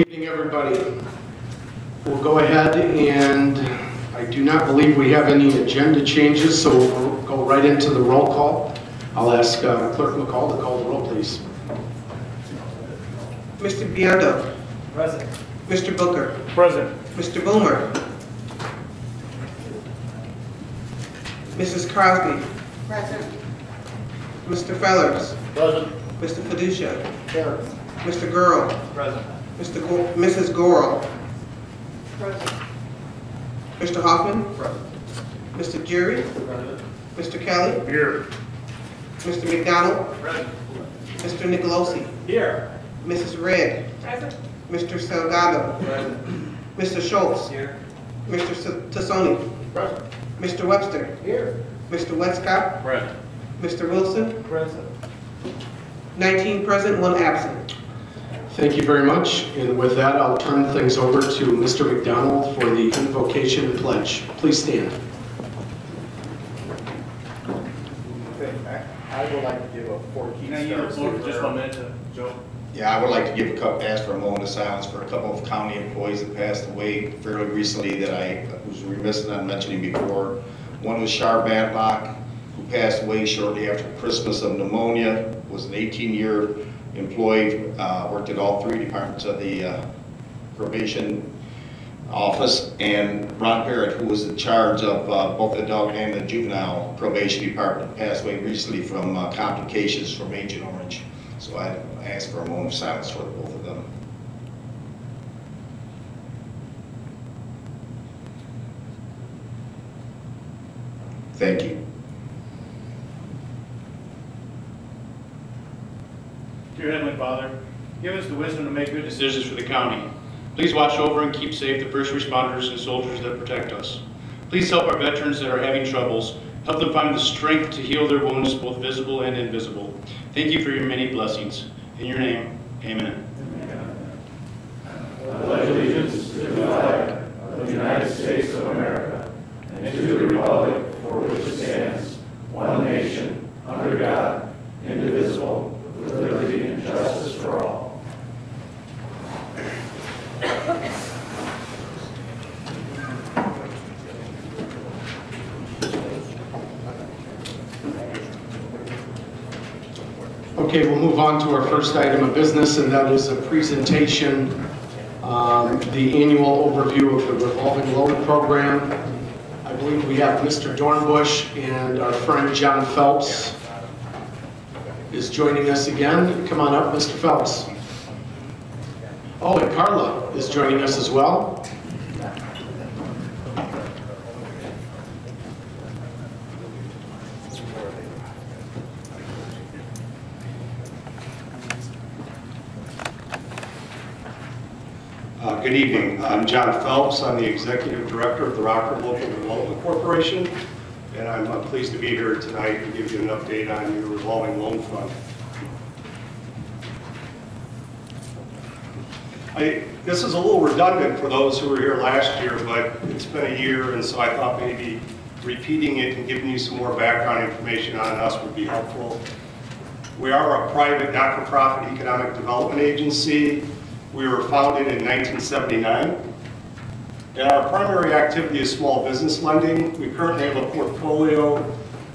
Good evening, everybody. We'll go ahead, and I do not believe we have any agenda changes, so we'll go right into the roll call. I'll ask Clerk McCall to call the roll, please. Mr. Biondo. Present. Mr. Booker. Present. Mr. Boomer. Mrs. Crosby. Present. Mr. Fellers. Present. Mr. Fiducia. Here. Mr. Gurl. Present. Mrs. Gorel. Present. Mr. Hoffman. Present. Mr. Jury. Present. Mr. Kelly. Here. Mr. McDonald. Present. Mr. Nicolosi. Here. Mrs. Red. Present. Mr. Salgado. Present. Mr. Schultz. Here. Mr. Tassoni. Present. Mr. Webster. Here. Mr. Westcott. Present. Mr. Wilson. Present. 19 present, 1 absent. Thank you very much. And with that, I'll turn things over to Mr. McDonald for the invocation and pledge. Please stand. I would like to give a 14 stars. Just 1 minute, Joe. Yeah, I would like to give ask for a moment of silence for a couple of county employees that passed away fairly recently that I was remiss in not mentioning before. One was Shar Matlock, who passed away shortly after Christmas of pneumonia, was an 18-year employee, worked at all 3 departments of the probation office, and Ron Parrott, who was in charge of both the adult and the juvenile probation department, passed away recently from complications from Agent Orange. So I ask for a moment of silence for both of them. Thank you. Dear Heavenly Father, give us the wisdom to make good decisions for the county. Please watch over and keep safe the first responders and soldiers that protect us. Please help our veterans that are having troubles. Help them find the strength to heal their wounds, both visible and invisible. Thank you for your many blessings. In your name, amen. I pledge allegiance to the flag of the United States of America and to the republic for which it stands, one nation, under God, indivisible, with liberty and justice for all. Okay, we'll move on to our first item of business, and that is a presentation, the annual overview of the revolving loan program. I believe we have Mr. Dornbush and our friend John Phelps is joining us again. Come on up, Mr. Phelps. Oh, and Carla is joining us as well. Good evening. I'm John Phelps. I'm the Executive Director of the Rockford Local Development Corporation, and I'm pleased to be here tonight to give you an update on your revolving loan fund. This is a little redundant for those who were here last year, but it's been a year, and so I thought maybe repeating it and giving you some more background information on us would be helpful. We are a private, not-for-profit economic development agency. We were founded in 1979, and our primary activity is small business lending. We currently have a portfolio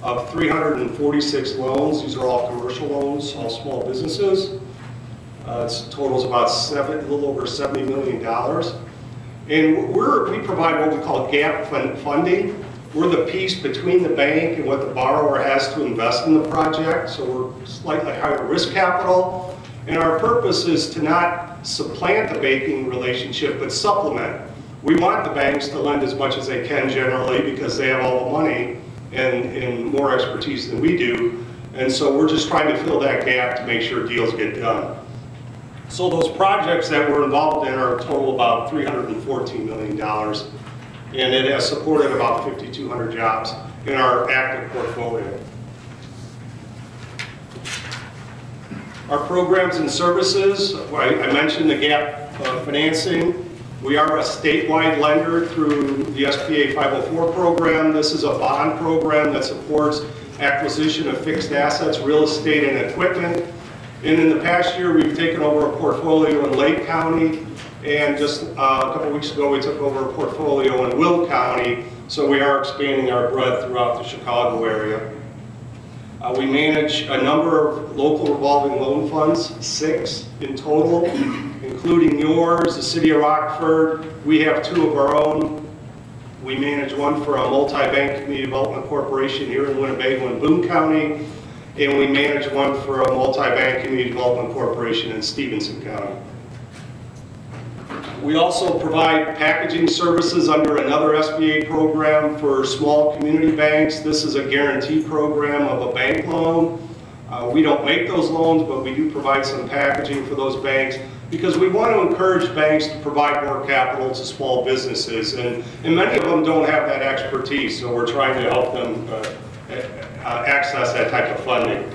of 346 loans. These are all commercial loans, all small businesses. It totals about a little over $70 million. And we provide what we call gap funding. We're the piece between the bank and what the borrower has to invest in the project, so we're slightly higher risk capital. And our purpose is to not supplant the banking relationship, but supplement. We want the banks to lend as much as they can generally because they have all the money and more expertise than we do. And so we're just trying to fill that gap to make sure deals get done. So those projects that we're involved in are a total about $314 million. And it has supported about 5,200 jobs in our active portfolio. Our programs and services, I mentioned the gap financing. We are a statewide lender through the SBA 504 program. This is a bond program that supports acquisition of fixed assets, real estate, and equipment. And in the past year, we've taken over a portfolio in Lake County, and just a couple weeks ago, we took over a portfolio in Will County, so we are expanding our breadth throughout the Chicago area. We manage a number of local revolving loan funds, 6 in total, including yours, the City of Rockford. We have 2 of our own. We manage one for a multi-bank community development corporation here in Winnebago and Boone County, and we manage one for a multi-bank community development corporation in Stevenson County. We also provide packaging services under another SBA program for small community banks. This is a guarantee program of a bank loan. We don't make those loans, but we do provide some packaging for those banks because we want to encourage banks to provide more capital to small businesses. And many of them don't have that expertise, so we're trying to help them access that type of funding.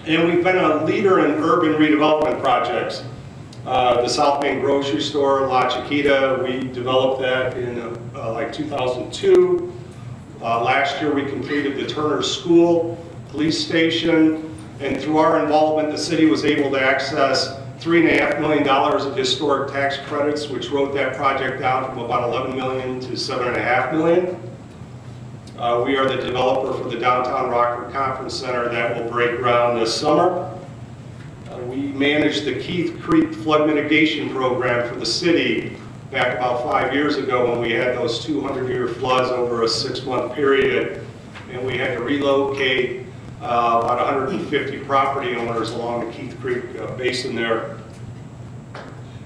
And we've been a leader in urban redevelopment projects. The South Main grocery store, La Chiquita, we developed that in like 2002. Last year we completed the Turner School, police station, and through our involvement the city was able to access $3.5 million of historic tax credits, which wrote that project down from about $11 million to $7.5 million. We are the developer for the Downtown Rockford Conference Center that will break ground this summer. We managed the Keith Creek flood mitigation program for the city back about 5 years ago when we had those 200-year floods over a 6-month period, and we had to relocate about 150 property owners along the Keith Creek basin there.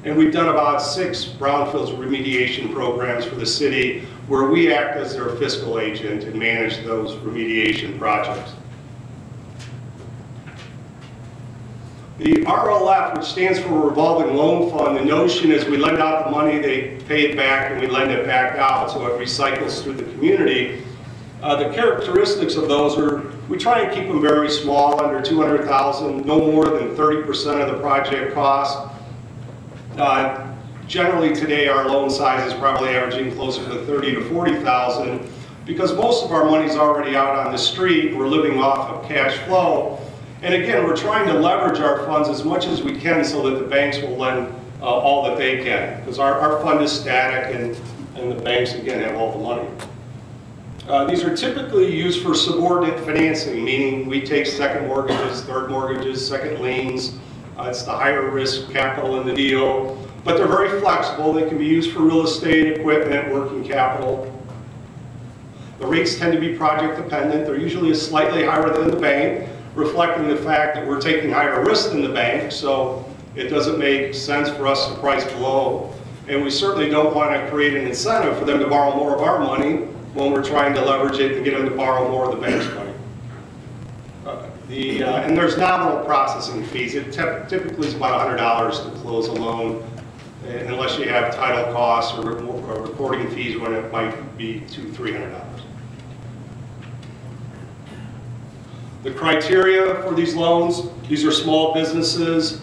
And we've done about 6 brownfields remediation programs for the city where we act as their fiscal agent and manage those remediation projects. The RLF, which stands for Revolving Loan Fund, the notion is we lend out the money, they pay it back, and we lend it back out, so it recycles through the community. The characteristics of those are, we try and keep them very small, under $200,000, no more than 30% of the project cost. Generally today our loan size is probably averaging closer to $30,000 to $40,000 because most of our money is already out on the street. We're living off of cash flow. And again, we're trying to leverage our funds as much as we can so that the banks will lend all that they can, because our fund is static and the banks, again, have all the money. These are typically used for subordinate financing, meaning we take second mortgages, third mortgages, second liens. It's the higher risk capital in the deal, but they're very flexible. They can be used for real estate, equipment, working capital. The rates tend to be project dependent. They're usually slightly higher than the bank, reflecting the fact that we're taking higher risk than the bank, so it doesn't make sense for us to price below. And we certainly don't want to create an incentive for them to borrow more of our money when we're trying to leverage it and get them to borrow more of the bank's money. And there's nominal processing fees. It typically is about $100 to close a loan, unless you have title costs or recording fees when it might be $200 to $300. The criteria for these loans, these are small businesses.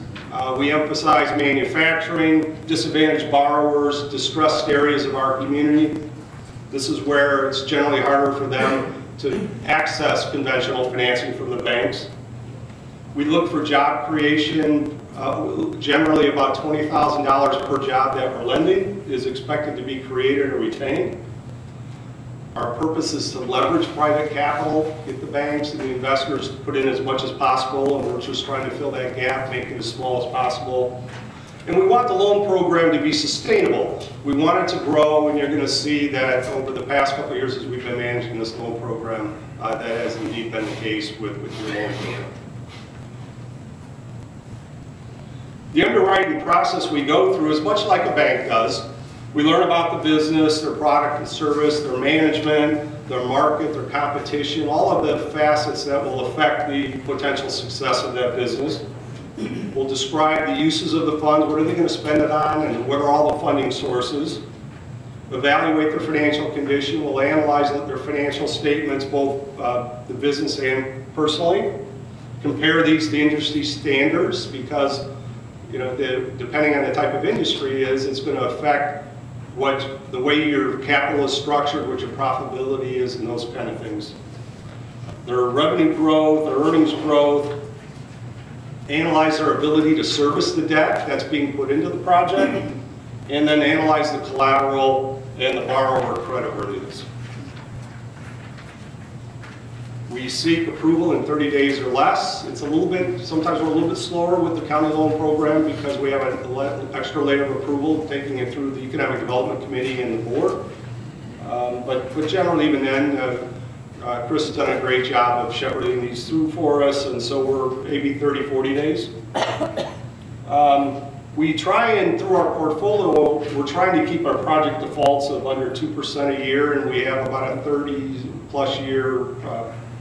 We emphasize manufacturing, disadvantaged borrowers, distressed areas of our community. This is where it's generally harder for them to access conventional financing from the banks. We look for job creation. Generally about $20,000 per job that we're lending is expected to be created or retained. Our purpose is to leverage private capital, get the banks and the investors to put in as much as possible, and we're just trying to fill that gap, make it as small as possible. And we want the loan program to be sustainable. We want it to grow, and you're going to see that over the past couple of years as we've been managing this loan program, that has indeed been the case with the loan program. The underwriting process we go through is much like a bank does. We learn about the business, their product and service, their management, their market, their competition, all of the facets that will affect the potential success of that business. We'll describe the uses of the funds, what are they going to spend it on, and what are all the funding sources. Evaluate their financial condition. We'll analyze their financial statements, both the business and personally. Compare these to industry standards because, you know, depending on the type of industry it's going to affect the way your capital is structured, what your profitability is, and those kind of things. Their revenue growth, their earnings growth. analyze our ability to service the debt that's being put into the project, and then analyze the collateral and the borrower creditworthiness. We seek approval in 30 days or less. It's a little bit, sometimes we're a little bit slower with the county loan program because we have an extra layer of approval, taking it through the Economic Development Committee and the board. But generally, even then, Chris has done a great job of shepherding these through for us, and so we're maybe 30, 40 days. We try and, through our portfolio, we're trying to keep our project defaults of under 2% a year, and we have about a 30-plus year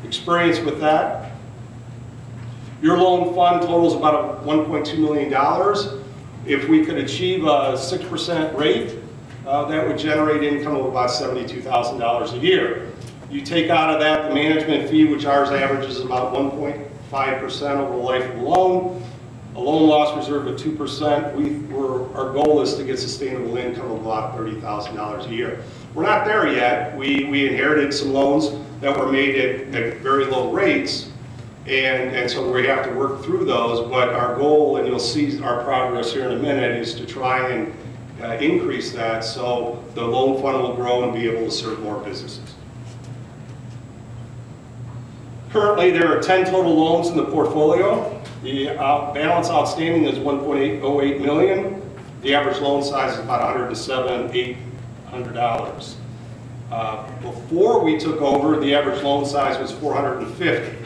experience with that. Your loan fund totals about $1.2 million. If we could achieve a 6% rate, that would generate income of about $72,000 a year. You take out of that the management fee, which ours averages about 1.5% over the life of the loan, a loan loss reserve of 2%. Our goal is to get sustainable income of about $30,000 a year. We're not there yet. We inherited some loans that were made at very low rates, and so we have to work through those, but our goal, and you'll see our progress here in a minute, is to try and increase that so the loan fund will grow and be able to serve more businesses. Currently, there are 10 total loans in the portfolio. The balance outstanding is $1.08 million. The average loan size is about $107,800. Before we took over, the average loan size was $450,000.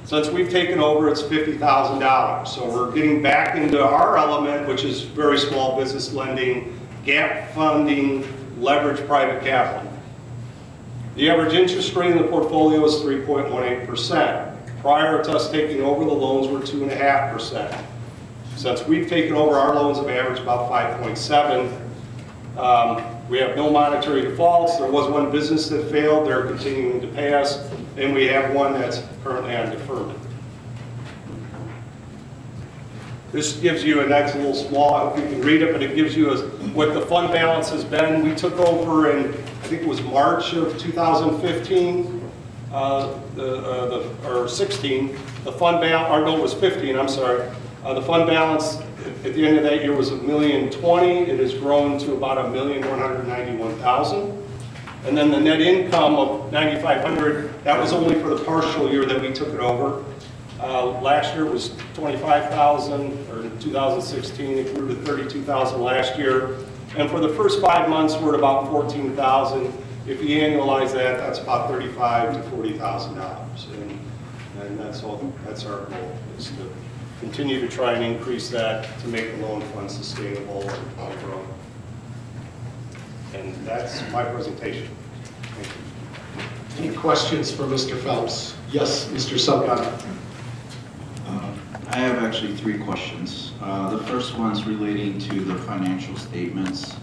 Since we've taken over, it's $50,000. So we're getting back into our element, which is very small business lending, gap funding, leverage private capital. The average interest rate in the portfolio is 3.18%. Prior to us taking over, the loans were 2.5%. Since we've taken over, our loans have averaged about 5.7%. We have no monetary defaults. There was one business that failed. They're continuing to pay us. And we have one that's currently on deferment. This gives you, and that's a little small, I hope you can read it, but it gives you what the fund balance has been. We took over in, I think it was March of 2015, or 16. The fund balance, or no, it was 15, I'm sorry. The fund balance at the end of that year was $1,020,000. It has grown to about $1,191,000. And then the net income of $9,500, that was only for the partial year that we took it over. Last year was $25,000, or in 2016 it grew to $32,000 last year. And for the first 5 months we're at about $14,000. If you annualize that, that's about $35,000 to $40,000. And that's all. That's our goal, is to continue to try and increase that to make the loan fund sustainable and grow. And that's my presentation. Thank you. Any questions for Mr. Phelps? Yes, Mr. Sullivan. I have actually 3 questions. The first one's relating to the financial statements.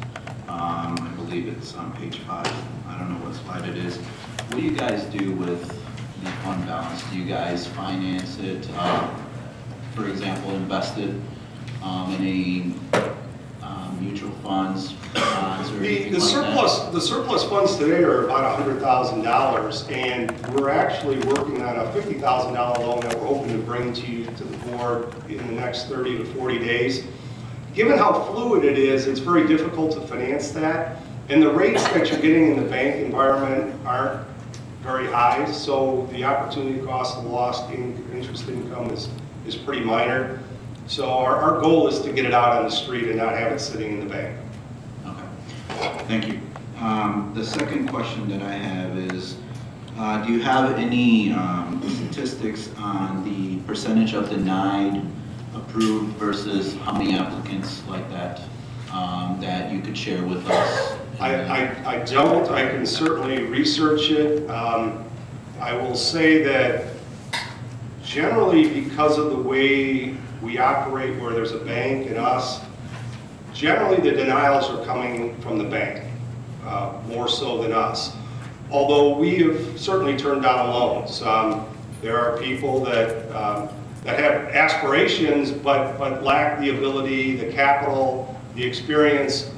I believe it's on page 5. I don't know what slide it is. What do you guys do with the fund balance? Do you guys finance it? For example, invest it in a mutual funds, bonds, or anything like that? The surplus funds today are about $100,000, and we're actually working on a $50,000 loan that we're hoping to bring to you, to the board, in the next 30 to 40 days. Given how fluid it is, it's very difficult to finance that, and the rates that you're getting in the bank environment aren't very high, so the opportunity cost of lost interest income is pretty minor. So our goal is to get it out on the street and not have it sitting in the bank. Okay, thank you. The second question that I have is, do you have any statistics on the percentage of denied, approved versus how many applicants like that that you could share with us? I don't. I can certainly research it. I will say that generally, because of the way we operate, where there's a bank and us, generally the denials are coming from the bank, more so than us. Although we have certainly turned down loans. There are people that have aspirations but lack the ability, the capital, the experience,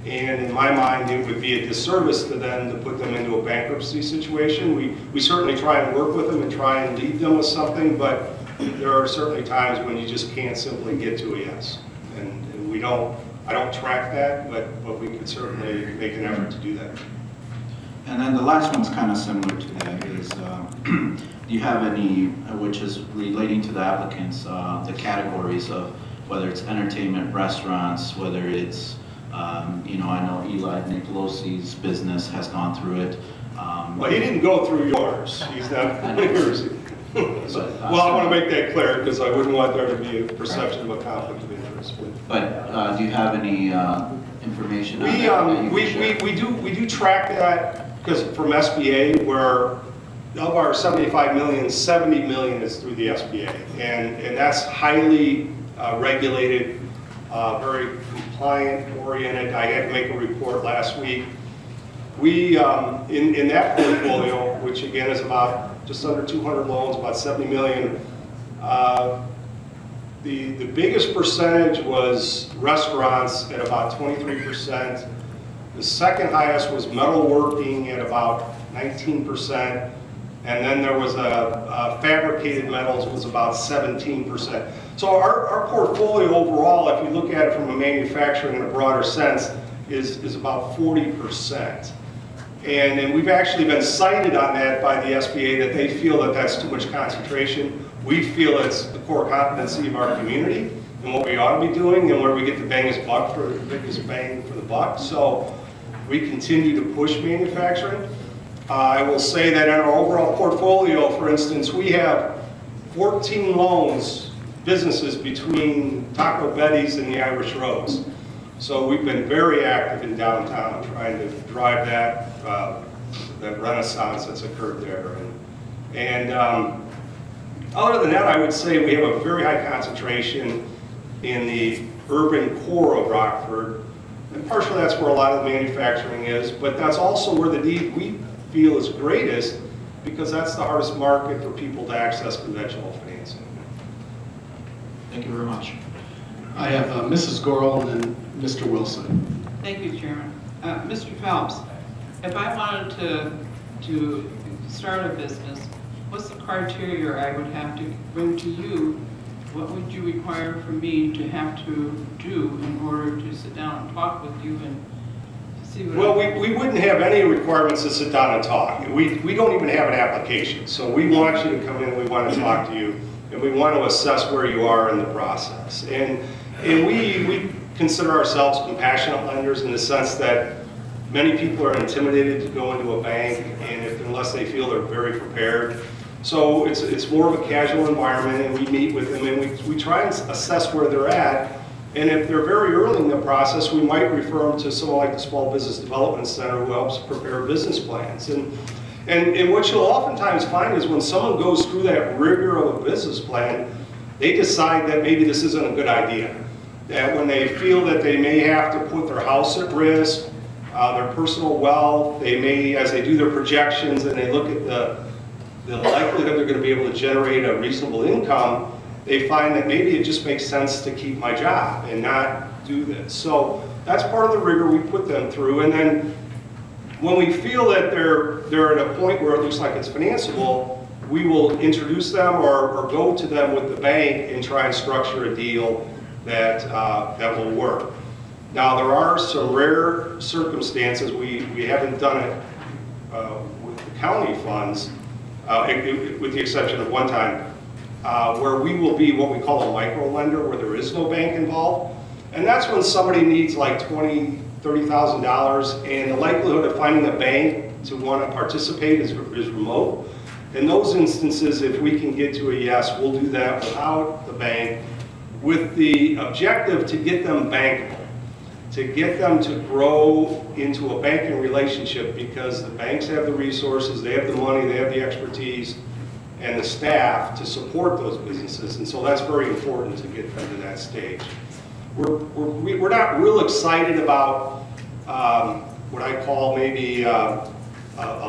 and in my mind it would be a disservice to them to put them into a bankruptcy situation. We certainly try and work with them and try and lead them with something, but there are certainly times when you just can't simply get to a yes. And I don't track that, but we could certainly make an effort to do that. And then the last one's kind of similar to that is, do you have any, which is relating to the applicants, the categories of whether it's entertainment, restaurants, whether it's, you know, I know Eli Nicolosi's business has gone through it. Well, he didn't go through yours. He's not yours. Well, I want to make that clear because I wouldn't want there to be a perception of a conflict of interest. But do you have any information on that? We do track that because from SBA, where of our 75 million, 70 million is through the SBA, and that's highly regulated, very compliant oriented. I had to make a report last week. We in that portfolio, which again is about just under 200 loans, about 70 million. The biggest percentage was restaurants at about 23%. The second highest was metalworking at about 19%. And then there was fabricated metals was about 17%. So our portfolio overall, if you look at it from a manufacturing in a broader sense, is about 40%. And we've actually been cited on that by the SBA that they feel that that's too much concentration. We feel it's the core competency of our community and what we ought to be doing and where we get the biggest bang for the buck. So we continue to push manufacturing. I will say that in our overall portfolio, for instance, we have 14 loans, businesses between Taco Betty's and the Irish Rose. So we've been very active in downtown trying to drive that renaissance that's occurred there. And other than that, I would say we have a very high concentration in the urban core of Rockford. And partially that's where a lot of the manufacturing is, but that's also where the need we feel is greatest because that's the hardest market for people to access conventional financing. Thank you very much. I have Mrs. Gorel and then Mr. Wilson. Thank you, Chairman. Mr. Phelps, if I wanted to start a business, what's the criteria I would have to bring to you? What would you require for me to have to do in order to sit down and talk with you and see what? Well, we wouldn't have any requirements to sit down and talk. We don't even have an application. So we want you to come in and we want to talk to you and we want to assess where you are in the process. And we consider ourselves compassionate lenders in the sense that many people are intimidated to go into a bank and unless they feel they're very prepared. So it's more of a casual environment and we meet with them and we try and assess where they're at. And if they're very early in the process, we might refer them to someone like the Small Business Development Center who helps prepare business plans. And what you'll oftentimes find is when someone goes through that rigor of a business plan, they decide that maybe this isn't a good idea. That when they feel that they may have to put their house at risk, their personal wealth, they may, as they do their projections and they look at the likelihood they're going to be able to generate a reasonable income, they find that maybe it just makes sense to keep my job and not do this. So that's part of the rigor we put them through. And then when we feel that they're at a point where it looks like it's financeable, we will introduce them or go to them with the bank and try and structure a deal that will work. Now there are some rare circumstances, we haven't done it with the county funds, with the exception of one time, where we will be what we call a micro lender where there is no bank involved. And that's when somebody needs like $20,000, $30,000 and the likelihood of finding a bank to want to participate is remote. In those instances, if we can get to a yes, we'll do that without the bank with the objective to get them bankable, to get them to grow into a banking relationship because the banks have the resources, they have the money, they have the expertise, and the staff to support those businesses. And so that's very important to get them to that stage. We're not real excited about what I call maybe a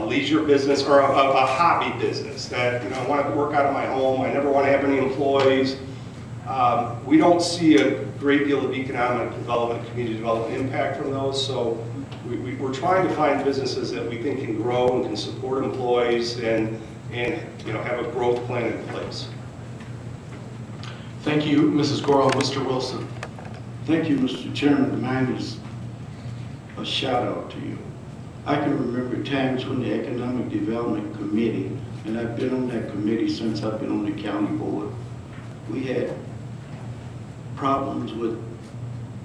leisure business or a hobby business that, you know, I want to work out of my home, I never want to have any employees. We don't see a great deal of economic development, community development impact from those, so we're trying to find businesses that we think can grow and can support employees and you know, have a growth plan in place. Thank you, Mrs. Gorham. Mr. Wilson. Thank you, Mr. Chairman. Mine is a shout out to you. I can remember times when the Economic Development Committee, and I've been on that committee since I've been on the county board, we had problems with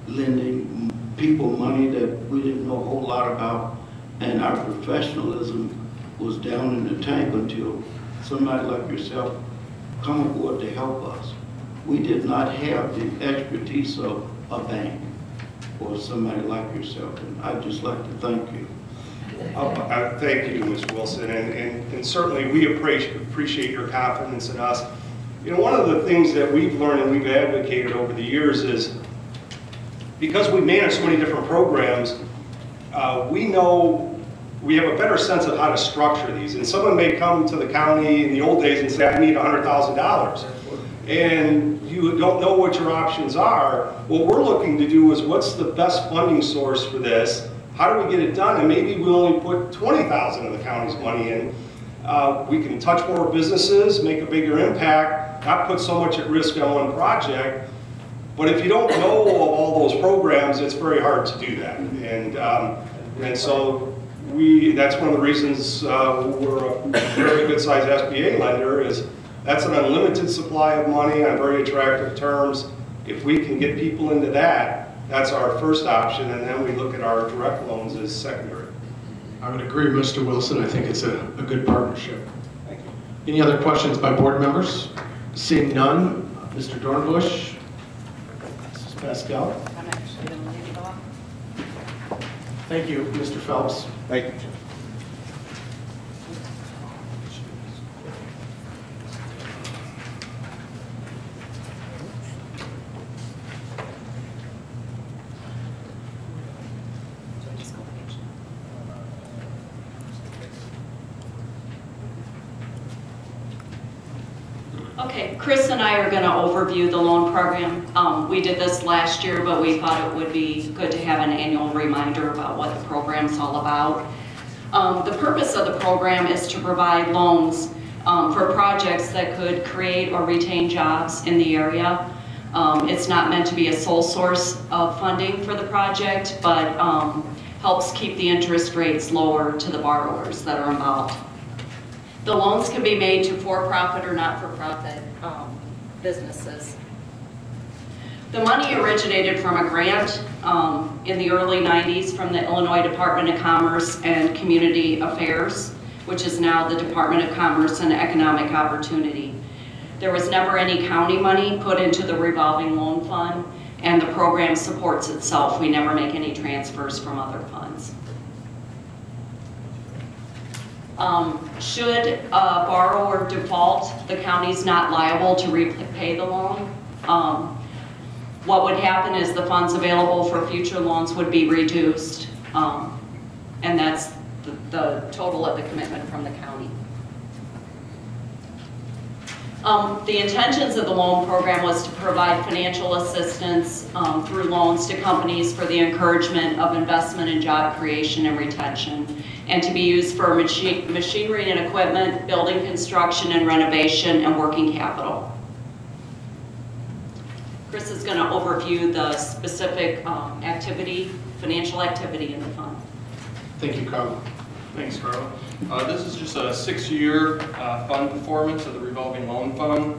lending people money that we didn't know a whole lot about, and our professionalism was down in the tank until somebody like yourself come aboard to help us. We did not have the expertise of a bank or somebody like yourself, and I'd just like to thank you. Thank you, Mr. Wilson, and certainly we appreciate your confidence in us. You know, one of the things that we've learned and we've advocated over the years is because we manage so many different programs, we know we have a better sense of how to structure these. And someone may come to the county in the old days and say, I need $100,000. And you don't know what your options are. What we're looking to do is what's the best funding source for this? How do we get it done? And maybe we only put $20,000 of the county's money in. We can touch more businesses, make a bigger impact, not put so much at risk on one project. But if you don't know of all those programs, it's very hard to do that. And so that's one of the reasons we're a very good sized SBA lender is that's an unlimited supply of money on very attractive terms. If we can get people into that, that's our first option, and then we look at our direct loans as secondary. I would agree, Mr. Wilson. I think it's a good partnership. Thank you. Any other questions by board members? Seeing none, Mr. Dornbush, Mrs. Pascal. I'm actually going to leave it off. Thank you, Mr. Phelps. Thank you. Okay, Chris and I are going to overview the loan program. We did this last year, but we thought it would be good to have an annual reminder about what the program's all about. The purpose of the program is to provide loans for projects that could create or retain jobs in the area. It's not meant to be a sole source of funding for the project, but helps keep the interest rates lower to the borrowers that are involved. The loans can be made to for-profit or not-for-profit businesses. The money originated from a grant in the early 90s from the Illinois Department of Commerce and Community Affairs, which is now the Department of Commerce and Economic Opportunity. There was never any county money put into the revolving loan fund, and the program supports itself. We never make any transfers from other funds. Should a borrower default, the county's not liable to repay the loan. What would happen is the funds available for future loans would be reduced, and that's the total of the commitment from the county. The intentions of the loan program was to provide financial assistance through loans to companies for the encouragement of investment in job creation and retention, and to be used for machinery and equipment, building construction and renovation, and working capital. Chris is going to overview the specific financial activity in the fund. Thank you, Carl. Thanks, Carl. This is just a 6-year fund performance of the revolving loan fund.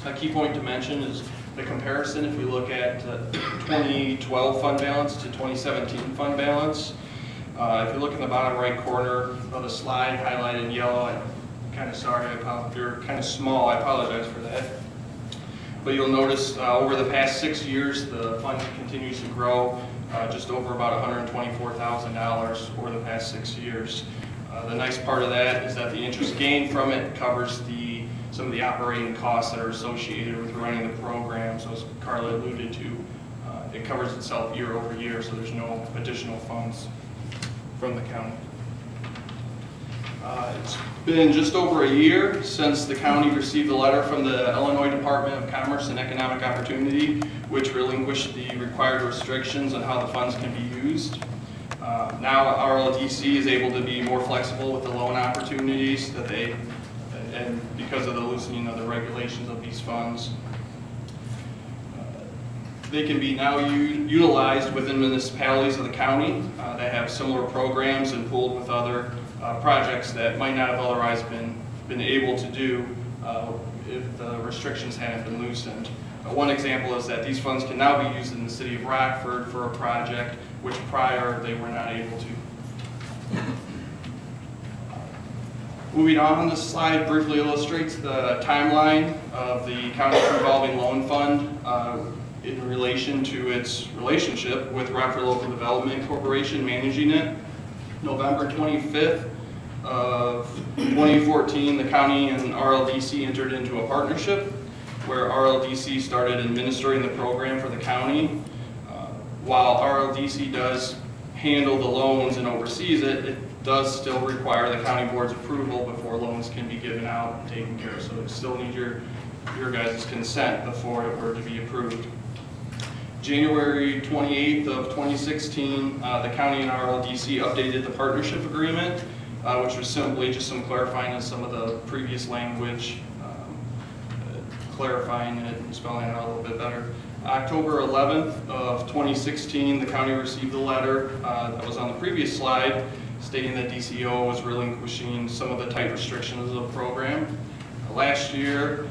A key point to mention is the comparison if we look at 2012 fund balance to 2017 fund balance. If you look in the bottom right corner of the slide highlighted in yellow, I'm kind of sorry, you're kind of small, I apologize for that. But you'll notice over the past 6 years, the fund continues to grow just over about $124,000 over the past 6 years. The nice part of that is that the interest gained from it covers some of the operating costs that are associated with running the program. So as Carla alluded to, it covers itself year over year, so there's no additional funds from the county. It's been just over a year since the county received a letter from the Illinois Department of Commerce and Economic Opportunity, which relinquished the required restrictions on how the funds can be used. Now RLDC is able to be more flexible with the loan opportunities that and because of the loosening of the regulations of these funds. They can be now utilized within municipalities of the county that have similar programs and pooled with other projects that might not have otherwise been able to do if the restrictions hadn't been loosened. One example is that these funds can now be used in the city of Rockford for a project which prior they were not able to. Moving on, this slide briefly illustrates the timeline of the county's revolving loan fund in relation to its relationship with Rockford Local Development Corporation managing it. November 25th of 2014, the county and RLDC entered into a partnership where RLDC started administering the program for the county. While RLDC does handle the loans and oversees it, it does still require the county board's approval before loans can be given out and taken care of. So it still needs your guys' consent before it were to be approved. January 28th of 2016, the county and RLDC updated the partnership agreement, which was simply just some clarifying of some of the previous language, clarifying it and spelling it out a little bit better. October 11th of 2016, the county received a letter that was on the previous slide stating that DCO was relinquishing some of the tight restrictions of the program. Last year,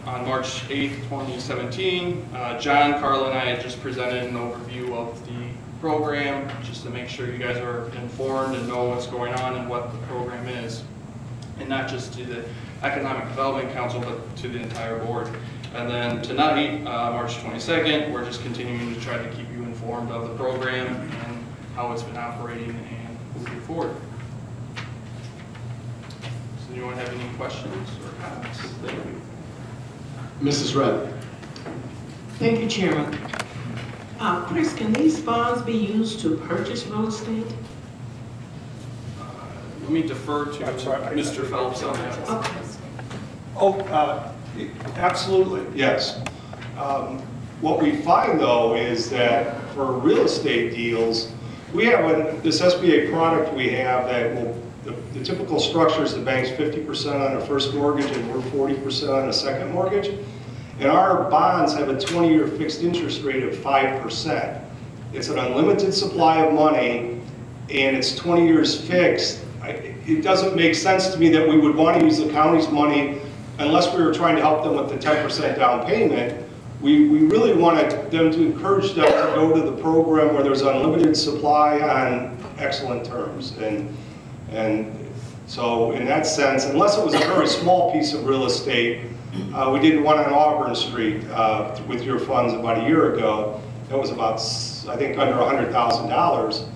on March 8th, 2017, John, Carla, and I had just presented an overview of the program just to make sure you guys are informed and know what's going on and what the program is. And not just to the Economic Development Council, but to the entire board. And then tonight, March 22nd, we're just continuing to try to keep you informed of the program and how it's been operating and moving forward. Does anyone have any questions or comments? Thank you. Mrs. Redd. Thank you, Chairman. Chris, can these funds be used to purchase real estate? Let me defer to Mr. Phelps on that. Okay. Oh, absolutely, yes. What we find, though, is that for real estate deals, we have this SBA product we have that will, the typical structure is the bank's 50% on a first mortgage and we're 40% on a second mortgage. And our bonds have a 20-year fixed interest rate of 5%. It's an unlimited supply of money and it's 20 years fixed. It doesn't make sense to me that we would want to use the county's money unless we were trying to help them with the 10% down payment. We really wanted them to encourage them to go to the program where there's unlimited supply on excellent terms. And so in that sense, unless it was a very small piece of real estate, we did one on Auburn Street with your funds about a year ago. That was about, I think, under $100,000.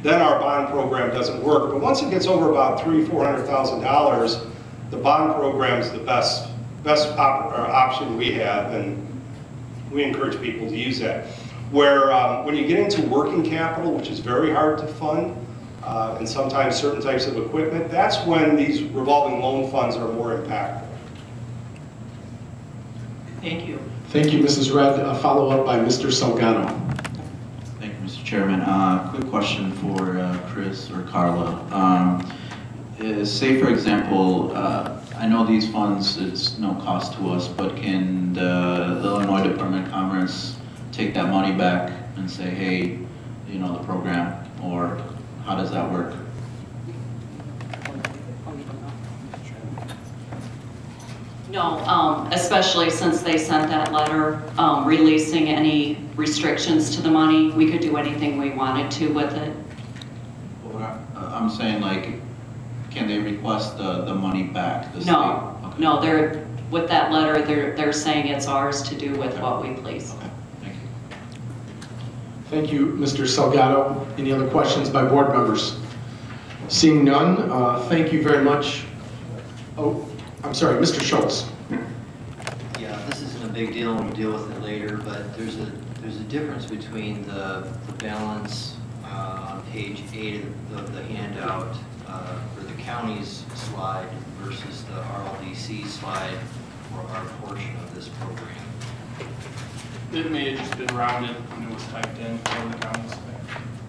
Then our bond program doesn't work. But once it gets over about $300,000-$400,000, the bond program is the best option we have, and we encourage people to use that. Where when you get into working capital, which is very hard to fund, and sometimes certain types of equipment, that's when these revolving loan funds are more impactful. Thank you. Thank you, Mrs. Redd. A follow-up by Mr. Salgado. Thank you, Mr. Chairman. Quick question for Chris or Carla. Say, for example, I know these funds, it's no cost to us, but can the Illinois Department of Commerce take that money back and say, hey, you know, the program, or how does that work? No, especially since they sent that letter releasing any restrictions to the money. We could do anything we wanted to with it. Well, I'm saying, like, can they request the money back? The No, state? Okay. no, they're, with that letter, they're saying it's ours to do with what we please. Okay, thank you. Thank you, Mr. Salgado. Any other questions by board members? Seeing none, thank you very much. Oh, I'm sorry, Mr. Schultz. Yeah, this isn't a big deal, and we'll deal with it later, but there's a difference between the balance on page 8 of the handout for the county's slide versus the RLDC slide for our portion of this program. It may have just been rounded when it was typed in from the county's side.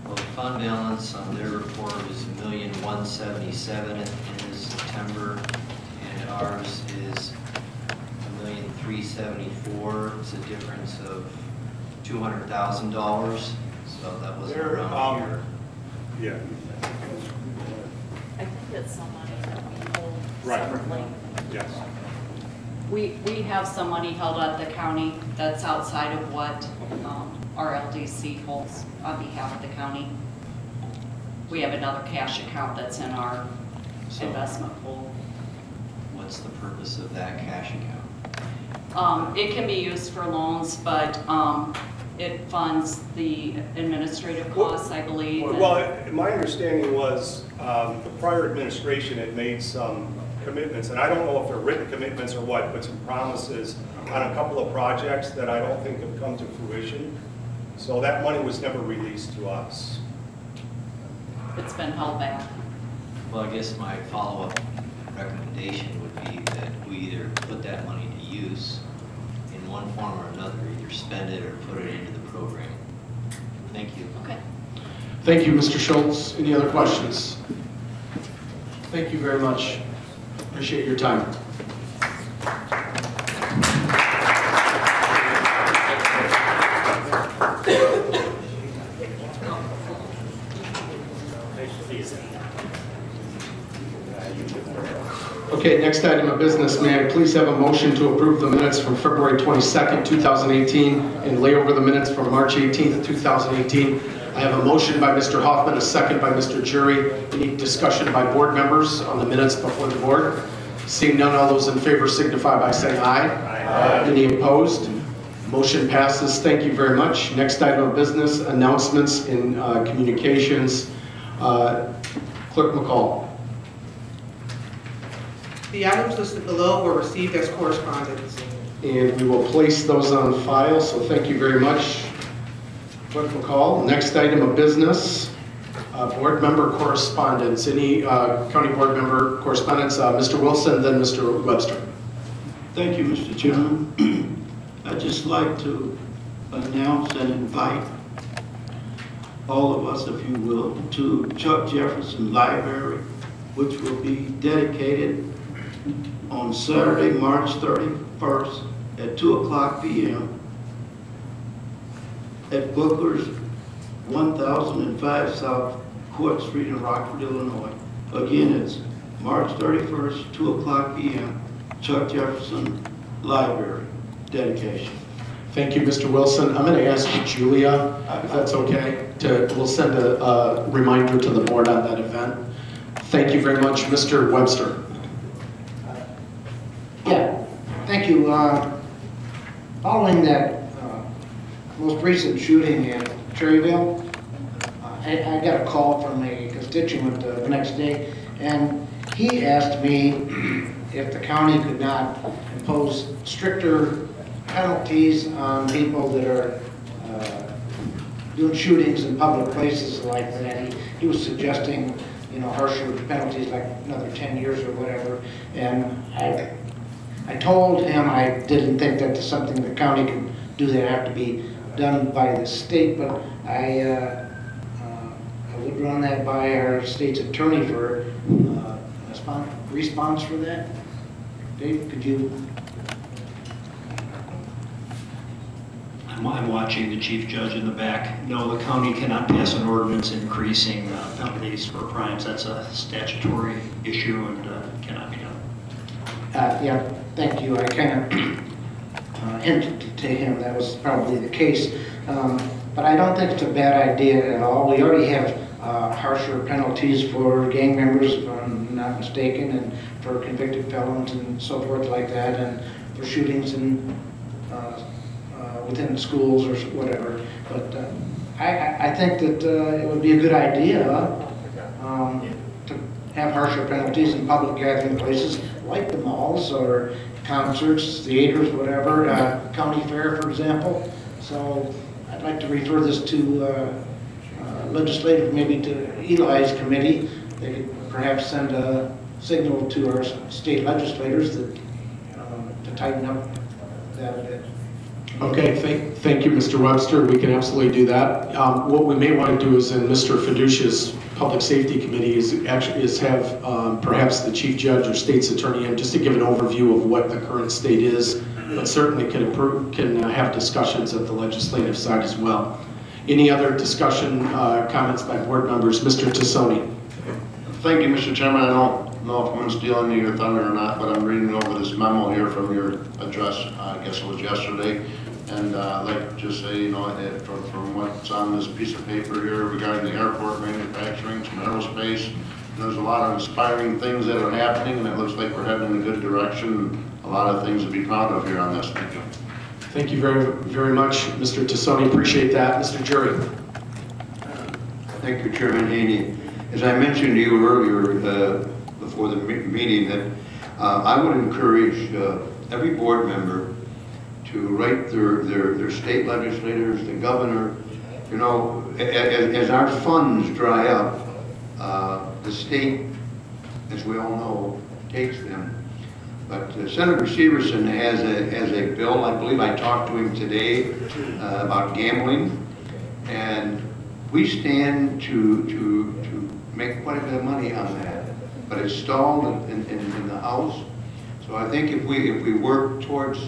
Well, the fund balance on their report is $1,177,000 at the end of September, and ours is $1,374,000. It's a difference of $200,000, so that was around here. Yeah. I think it's some money that we hold Right. separately. Yes. We have some money held at the county that's outside of what our LDC holds on behalf of the county. We have another cash account that's in our investment pool. What's the purpose of that cash account? It can be used for loans, but it funds the administrative costs, I believe. Well, my understanding was the prior administration had made some commitments, and I don't know if they're written commitments or what, but some promises on a couple of projects that I don't think have come to fruition. So that money was never released to us. It's been held back. Well, I guess my follow-up recommendation would be that we either put that money to use in one form or another, either spend it or put it into the program. Thank you. Okay. Thank you, Mr. Schultz. Any other questions? Thank you very much. Appreciate your time. Okay, next item of business. May I please have a motion to approve the minutes from February 22nd, 2018, and lay over the minutes from March 18th, 2018. I have a motion by Mr. Hoffman, a second by Mr. Jury. Any discussion by board members on the minutes before the board? Seeing none, all those in favor signify by saying aye. Aye. Any opposed? Motion passes. Thank you very much. Next item of business, announcements in communications. Clerk McCall. The items listed below were received as correspondence. And we will place those on file, so thank you very much, Clerk McCall. Next item of business, board member correspondence. Any county board member correspondence? Mr. Wilson, then Mr. Webster. Thank you, Mr. Chairman. I'd just like to announce and invite all of us, if you will, to Chuck Jefferson Library, which will be dedicated on Saturday, March 31st at 2:00 p.m. at Booker's 1005 South Court Street in Rockford, Illinois. Again, it's March 31st, 2:00 p.m. Chuck Jefferson Library dedication. Thank you, Mr. Wilson. I'm going to ask Julia, if that's okay, we'll send a reminder to the board on that event. Thank you very much. Mr. Webster. Yeah, thank you. Following that most recent shooting in Cherryville, I got a call from a constituent the next day, and he asked me if the county could not impose stricter penalties on people that are doing shootings in public places like that. He was suggesting, you know, harsher penalties, like another 10 years or whatever. And I told him I didn't think that was something the county could do. That have to be done by the state, but I would run that by our state's attorney for a response for that. Dave, could you? I'm watching the chief judge in the back. No, the county cannot pass an ordinance increasing penalties for crimes. That's a statutory issue and cannot be done. Yeah, thank you. I kind of hinted to him that was probably the case. But I don't think it's a bad idea at all. We already have harsher penalties for gang members, if I'm not mistaken, and for convicted felons and so forth like that, and for shootings in within schools or whatever. But I think that it would be a good idea to have harsher penalties in public gathering places like the malls or concerts, theaters, whatever, county fair, for example. So I'd like to refer this to legislative, maybe to Eli's committee. They could perhaps send a signal to our state legislators that to tighten up that a bit. Okay, thank you, Mr. Webster. We can absolutely do that. What we may want to do is in Mr. Fiducia's Public Safety Committee is have perhaps the chief judge or state's attorney in just to give an overview of what the current state is but certainly can have discussions at the legislative side as well. Any other discussion, comments by board members? Mr. Tassoni. Thank you, Mr. Chairman. I don't know if I'm stealing your thunder or not, but I'm reading over this memo here from your address, I guess it was yesterday. And I'd like to just say, you know, from what's on this piece of paper here regarding the airport manufacturing, some aerospace, there's a lot of inspiring things that are happening, and it looks like we're heading in a good direction. A lot of things to be proud of here on this. Thank you. Thank you very, very much, Mr. Tassoni. Appreciate that. Mr. Jury. Thank you, Chairman Haney. As I mentioned to you earlier before the meeting, that I would encourage every board member to write their state legislators, the governor. You know, as our funds dry up, the state, as we all know, takes them. But Senator Severson has a bill. I believe I talked to him today about gambling, and we stand to make quite a bit of money on that. But it's stalled in the House. So I think if we work towards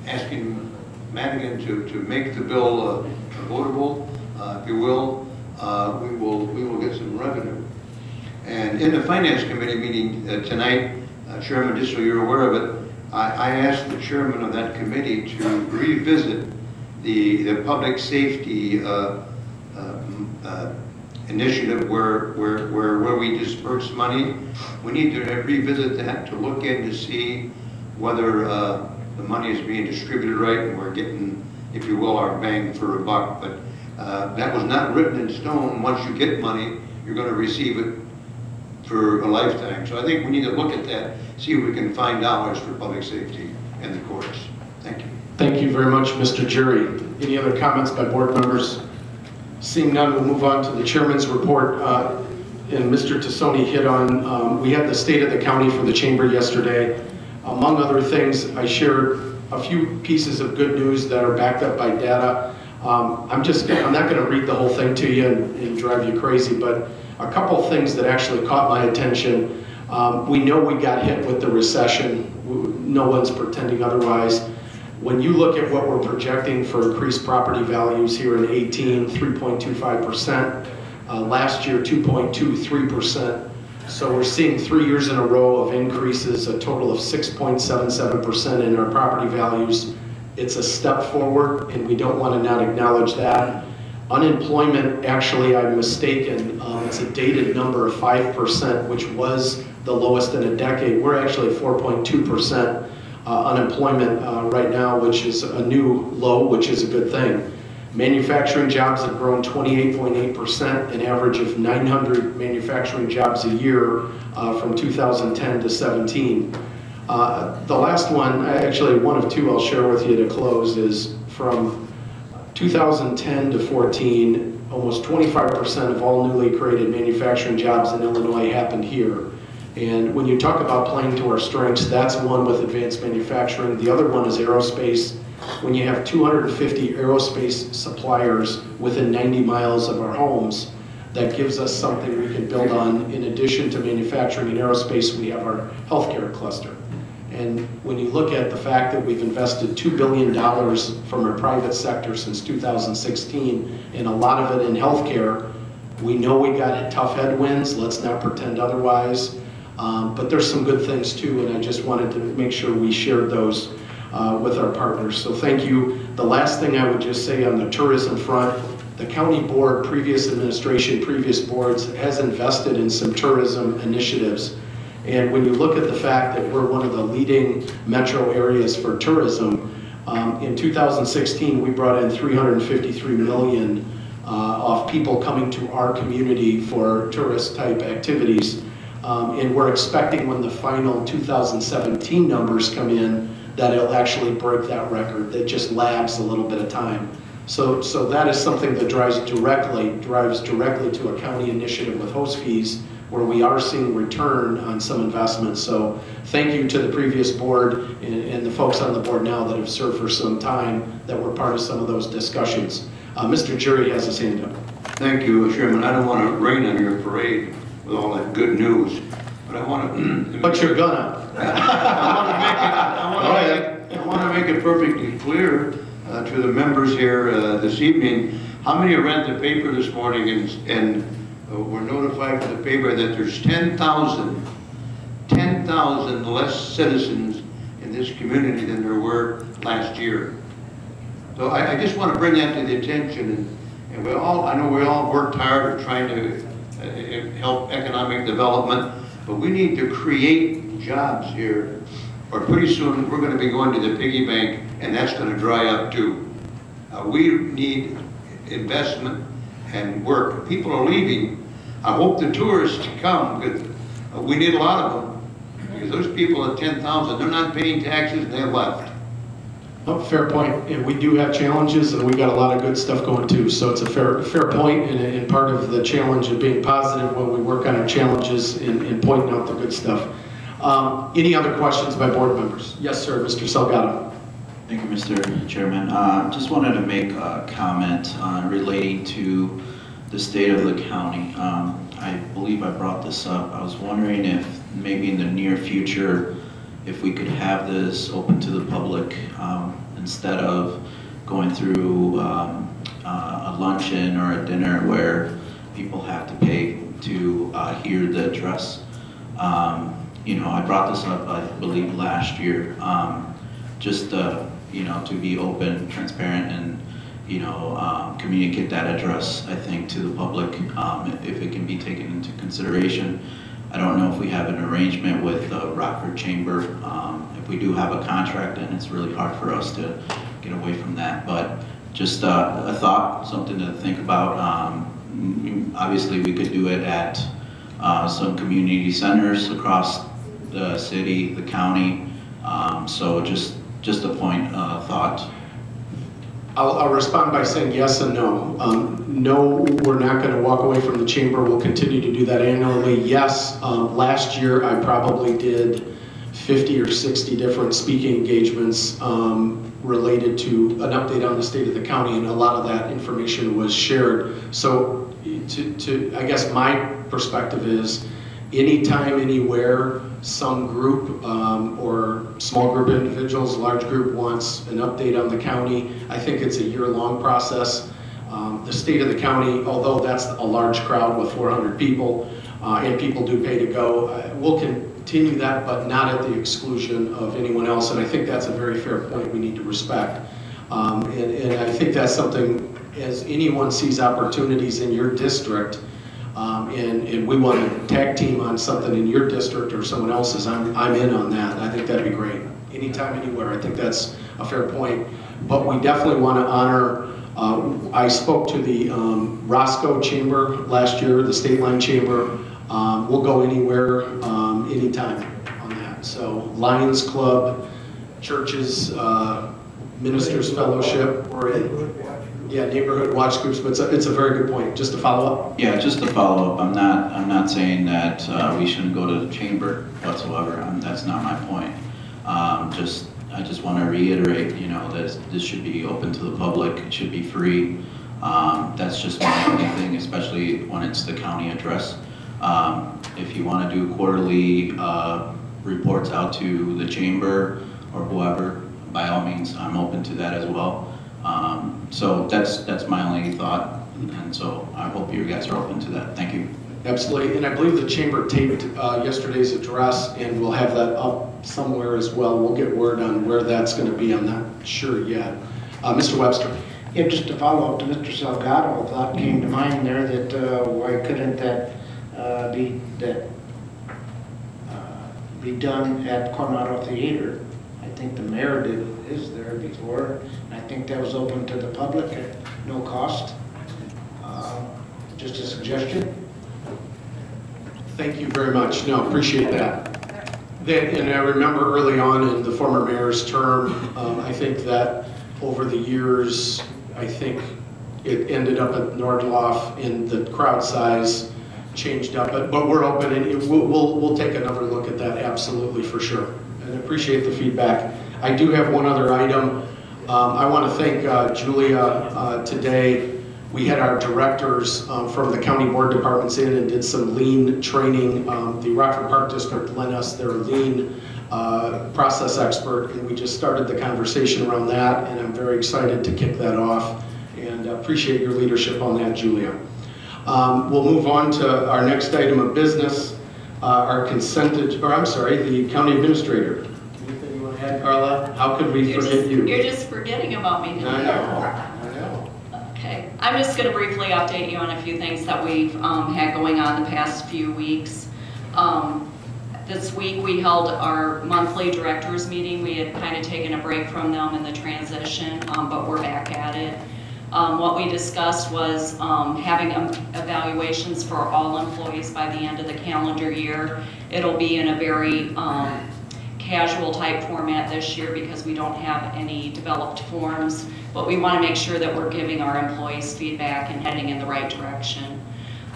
asking Madigan to make the bill votable, if you will, we will get some revenue. And in the Finance Committee meeting tonight, Chairman, just so you're aware of it, I asked the chairman of that committee to revisit the public safety initiative where we disperse money. We need to revisit that to look in to see whether the money is being distributed right and we're getting, if you will, our bang for a buck. But that was not written in stone. Once you get money, you're going to receive it for a lifetime. So I think we need to look at that, see if we can find dollars for public safety and the courts. Thank you. Thank you very much, Mr. Jury. Any other comments by board members? Seeing none, we'll move on to the chairman's report. And Mr. Tassoni hit on, we had the state of the county for the chamber yesterday. Among other things, I shared a few pieces of good news that are backed up by data. I'm not going to read the whole thing to you and drive you crazy, but a couple things that actually caught my attention. We know we got hit with the recession. No one's pretending otherwise. When you look at what we're projecting for increased property values here in 18, 3.25%. Last year, 2.23%. So we're seeing 3 years in a row of increases, a total of 6.77% in our property values. It's a step forward, and we don't want to not acknowledge that. Unemployment, actually, I'm mistaken. It's a dated number of 5%, which was the lowest in a decade. We're actually 4.2% unemployment right now, which is a new low, which is a good thing. Manufacturing jobs have grown 28.8%, an average of 900 manufacturing jobs a year from 2010 to 17. The last one, actually one of two I'll share with you to close, is from 2010 to 14, almost 25% of all newly created manufacturing jobs in Illinois happened here. And when you talk about playing to our strengths, that's one with advanced manufacturing. The other one is aerospace. When you have 250 aerospace suppliers within 90 miles of our homes, that gives us something we can build on. In addition to manufacturing and aerospace, we have our healthcare cluster. And when you look at the fact that we've invested $2 billion from our private sector since 2016, and a lot of it in healthcare, we know we got tough headwinds, let's not pretend otherwise. But there's some good things too, and I just wanted to make sure we shared those with our partners. So thank you. The last thing I would just say on the tourism front, the county board, previous administration, previous boards has invested in some tourism initiatives. And when you look at the fact that we're one of the leading metro areas for tourism, in 2016 we brought in $353 million of people coming to our community for tourist type activities. And we're expecting when the final 2017 numbers come in that it'll actually break that record. That just lags a little bit of time. So that is something that drives directly to a county initiative with host fees, where we are seeing return on some investments. So thank you to the previous board and the folks on the board now that have served for some time that were part of some of those discussions. Mr. Jury has his hand up. Thank you, Chairman. I don't want to rain on your parade with all that good news, but I want to... But you're gonna. I want to make it perfectly clear to the members here this evening, how many read the paper this morning and were notified from the paper that there's 10,000 less citizens in this community than there were last year. So I just want to bring that to the attention, and we all, I know we all worked hard at trying to help economic development, but we need to create jobs here, or pretty soon we're going to be going to the piggy bank, and that's going to dry up too. We need investment and work. People are leaving. I hope the tourists come, because we need a lot of them. Because those people at 10,000, they're not paying taxes, and they left. Oh, fair point. And we do have challenges, and we got a lot of good stuff going too. So it's a fair point, and part of the challenge of being positive when we work on our challenges and pointing out the good stuff. Any other questions by board members? Yes, sir, Mr. Salgado. Thank you, Mr. Chairman. Just wanted to make a comment relating to the state of the county. I believe I brought this up. I was wondering if maybe in the near future, if we could have this open to the public instead of going through a luncheon or a dinner where people have to pay to hear the address. You know, I brought this up, I believe, last year, just you know, to be open, transparent, and you know, communicate that address, I think, to the public, if it can be taken into consideration. I don't know if we have an arrangement with the Rockford Chamber. If we do have a contract, then it's really hard for us to get away from that. But just a thought, something to think about. Obviously, we could do it at some community centers across the city, the county. So just a point of thought. I'll respond by saying yes and no. No, we're not going to walk away from the chamber. We'll continue to do that annually. Yes, last year I probably did 50 or 60 different speaking engagements related to an update on the state of the county, and a lot of that information was shared. So I guess my perspective is anytime, anywhere, some group or small group of individuals, large group wants an update on the county, I think it's a year-long process. The state of the county, although that's a large crowd with 400 people, and people do pay to go, we'll continue that, but not at the exclusion of anyone else, and I think that's a very fair point we need to respect. And I think that's something, as anyone sees opportunities in your district, and we want to tag team on something in your district or someone else's, I'm in on that. I think that'd be great. Anytime, anywhere, I think that's a fair point. But we definitely want to honor, I spoke to the Roscoe Chamber last year, the State Line Chamber. We'll go anywhere, anytime on that. So Lions Club, churches, Ministers Fellowship, we're in. Yeah, neighborhood watch groups, but it's a very good point. Just to follow up? Yeah, just to follow up, I'm not saying that we shouldn't go to the chamber whatsoever. That's not my point. I just want to reiterate, you know, that this should be open to the public. It should be free. That's just my only thing, especially when it's the county address. If you want to do quarterly reports out to the chamber or whoever, by all means, I'm open to that as well. So that's my only thought, and so I hope you guys are open to that. Thank you. Absolutely, and I believe the chamber taped yesterday's address, and we'll have that up somewhere as well. We'll get word on where that's going to be. I'm not sure yet. Mr. Webster. Yeah, just to follow up to Mr. Salgado, a thought came to mind there that why couldn't that be done at Coronado Theater? I think the mayor is there before, and I think that was open to the public at no cost. Just a suggestion. Thank you very much. No, appreciate that. And I remember early on in the former mayor's term, I think that over the years, I think it ended up at Nordloff and the crowd size changed up, but we're open, and we'll take another look at that, absolutely, for sure. And appreciate the feedback. I do have one other item. I want to thank Julia today. We had our directors from the county board departments in and did some lean training. The Rockford Park District lent us their lean process expert, and we just started the conversation around that, and I'm very excited to kick that off, and appreciate your leadership on that, Julia. We'll move on to our next item of business, our the county administrator. Anything you want to add, Carla? How could we forget you? You're just forgetting about me. I know. Okay, I'm just going to briefly update you on a few things that we've had going on the past few weeks. This week we held our monthly directors meeting. We had kind of taken a break from them in the transition, but we're back at it. What we discussed was having evaluations for all employees by the end of the calendar year. It'll be in a very casual type format this year because we don't have any developed forms, but we want to make sure that we're giving our employees feedback and heading in the right direction.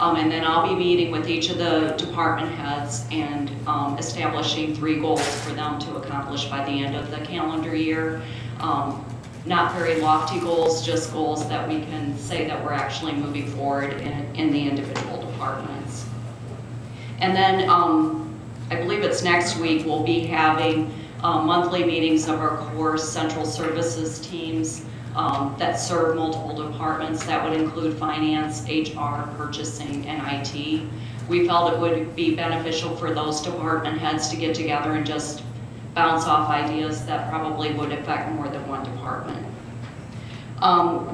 And then I'll be meeting with each of the department heads and establishing 3 goals for them to accomplish by the end of the calendar year. Not very lofty goals, just goals that we can say that we're actually moving forward in the individual departments. And then I believe it's next week we'll be having monthly meetings of our core central services teams that serve multiple departments. That would include finance, HR, purchasing, and IT. We felt it would be beneficial for those department heads to get together and just bounce off ideas that probably would affect more than one department.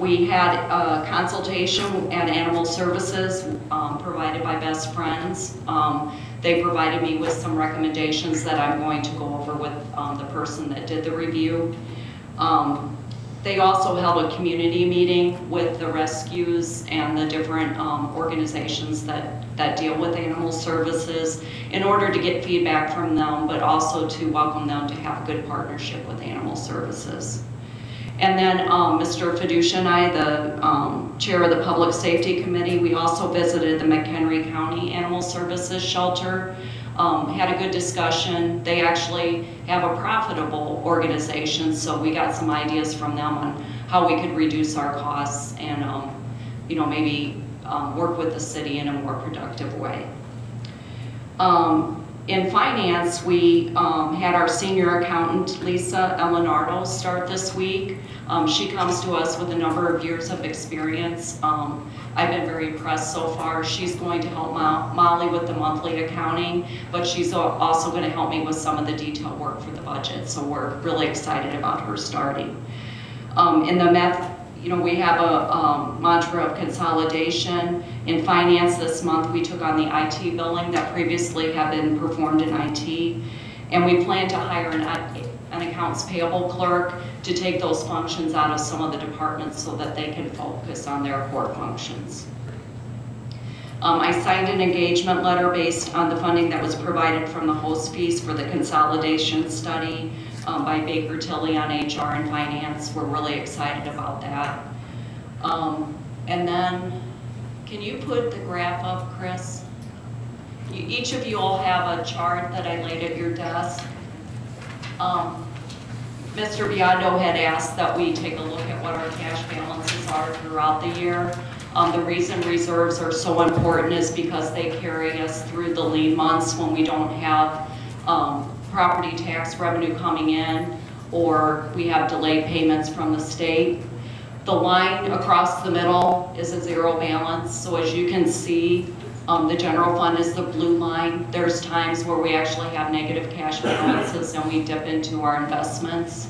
We had a consultation at Animal Services provided by Best Friends. They provided me with some recommendations that I'm going to go over with the person that did the review. They also held a community meeting with the rescues and the different organizations that deal with animal services in order to get feedback from them, but also to welcome them to have a good partnership with animal services. And then Mr. Fiducia and I, the chair of the Public Safety Committee, we also visited the McHenry County Animal Services Shelter. Had a good discussion. They actually have a profitable organization, so we got some ideas from them on how we could reduce our costs and maybe work with the city in a more productive way. In finance, we had our senior accountant, Lisa Elinardo, start this week. She comes to us with a number of years of experience. I've been very impressed so far. She's going to help Molly with the monthly accounting, but she's also going to help me with some of the detailed work for the budget, so we're really excited about her starting. In the math, we have a mantra of consolidation. In finance this month, we took on the IT billing that previously had been performed in IT, and we plan to hire an accounts payable clerk to take those functions out of some of the departments so that they can focus on their core functions. I signed an engagement letter based on the funding that was provided from the host fees for the consolidation study by Baker Tilly on HR and finance. We're really excited about that. And then, can you put the graph up, Chris? Each of you all have a chart that I laid at your desk. Mr. Biondo had asked that we take a look at what our cash balances are throughout the year. The reason reserves are so important is because they carry us through the lean months when we don't have property tax revenue coming in, or we have delayed payments from the state. The line across the middle is a zero balance, so as you can see, the general fund is the blue line. There's times where we actually have negative cash balances and we dip into our investments.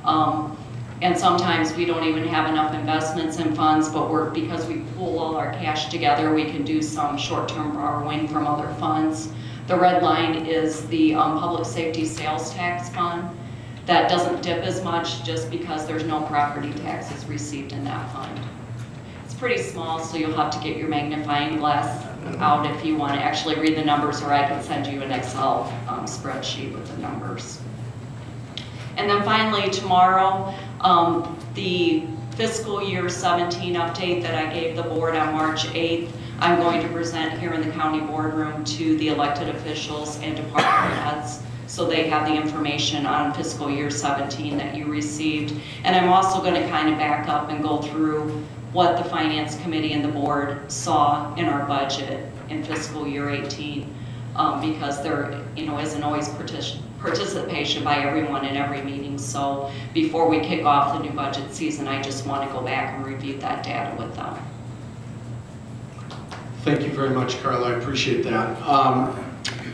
And sometimes we don't even have enough investments in funds, but because we pool all our cash together, we can do some short-term borrowing from other funds. The red line is the public safety sales tax fund. That doesn't dip as much just because there's no property taxes received in that fund. It's pretty small, so you'll have to get your magnifying glass out if you want to actually read the numbers, or I can send you an Excel spreadsheet with the numbers. And then finally, tomorrow, the fiscal year 17 update that I gave the board on March 8th, I'm going to present here in the county boardroom to the elected officials and department heads, so they have the information on fiscal year 17 that you received. And I'm also going to kind of back up and go through what the finance committee and the board saw in our budget in fiscal year 18, because there isn't always participation by everyone in every meeting. So before we kick off the new budget season, I just want to go back and review that data with them. Thank you very much, Carla. I appreciate that.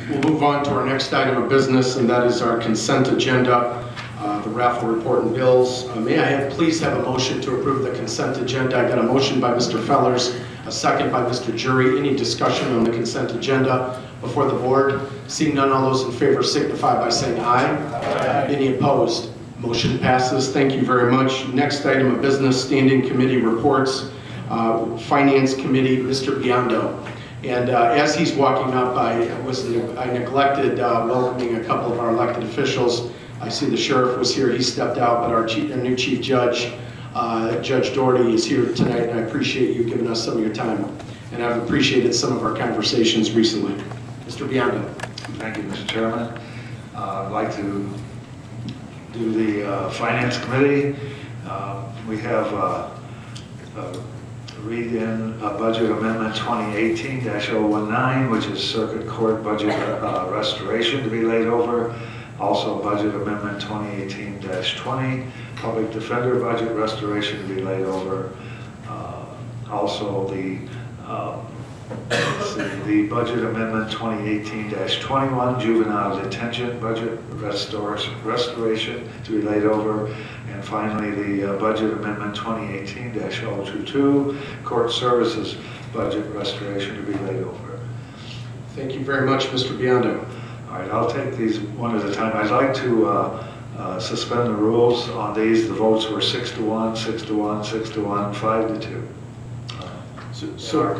We'll move on to our next item of business, and that is our consent agenda, the raffle report and bills. May I please have a motion to approve the consent agenda? I got a motion by Mr. Fellers, a second by Mr. Jury. Any discussion on the consent agenda before the board? Seeing none, all those in favor signify by saying aye. Aye. Any opposed? Motion passes. Thank you very much. Next item of business, standing committee reports. Finance Committee, Mr. Biondo. And as he's walking up, I neglected welcoming a couple of our elected officials. I see the sheriff was here, he stepped out, but our new chief judge, Judge Doherty, is here tonight, and I appreciate you giving us some of your time. And I've appreciated some of our conversations recently. Mr. Biondo. Thank you, Mr. Chairman. I'd like to do the Finance Committee. We have read in Budget Amendment 2018-019, which is Circuit Court Budget Restoration to be laid over. Also Budget Amendment 2018-20, Public Defender Budget Restoration to be laid over. Also the Budget Amendment 2018-21, Juvenile Detention Budget Restoration to be laid over. And finally, the Budget Amendment 2018-022, Court Services Budget Restoration to be laid over. Thank you very much, Mr. Biondo. All right, I'll take these one at a time. I'd like to suspend the rules on these. The votes were 6-1, 6-1, 6-1, 5-2. So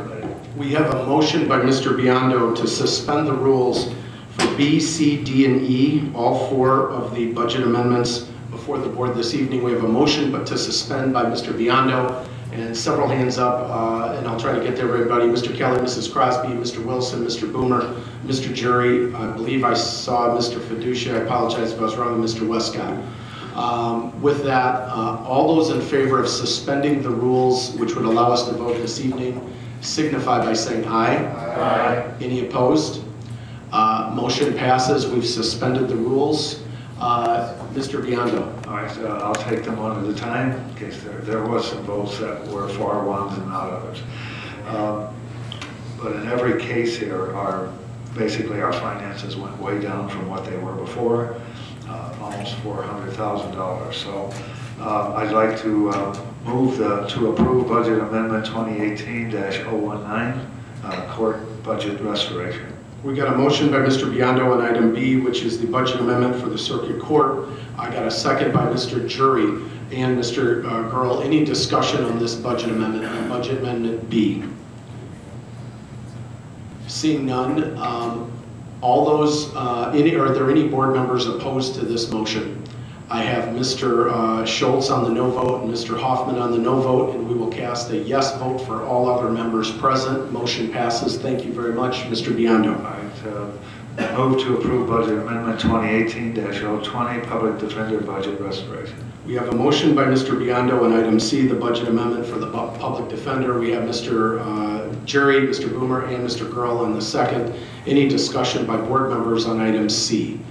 we have a motion by Mr. Biondo to suspend the rules for B, C, D, and E, all four of the budget amendments before the board this evening. We have a motion but to suspend by Mr. Biondo, and several hands up, and I'll try to get there, everybody. Mr. Kelly, Mrs. Crosby, Mr. Wilson, Mr. Boomer, Mr. Jury. I believe I saw Mr. Fiducia. I apologize if I was wrong, and Mr. Westcott. With that, all those in favor of suspending the rules, which would allow us to vote this evening, signify by saying aye. Aye. Any opposed? Motion passes. We've suspended the rules. Mr. Biondo. All right, I'll take them one at a time in case there was some votes that were for ones and not others. But in every case here, basically our finances went way down from what they were before, almost $400,000. So I'd like to move to approve Budget Amendment 2018-019, Court Budget Restoration. We got a motion by Mr. Biondo on item B, which is the budget amendment for the Circuit Court. I got a second by Mr. Jury and Mr. Girl. Any discussion on this budget amendment, on Budget Amendment B? Seeing none, all those, are there any board members opposed to this motion? I have Mr. Schultz on the no vote and Mr. Hoffman on the no vote, and we will cast a yes vote for all other members present. Motion passes. Thank you very much, Mr. Biondo. I move to approve Budget Amendment 2018-020, Public Defender Budget Restoration. We have a motion by Mr. Biondo on item C, the budget amendment for the Public Defender. We have Mr. Jury, Mr. Boomer, and Mr. Girl on the second. Any discussion by board members on item C?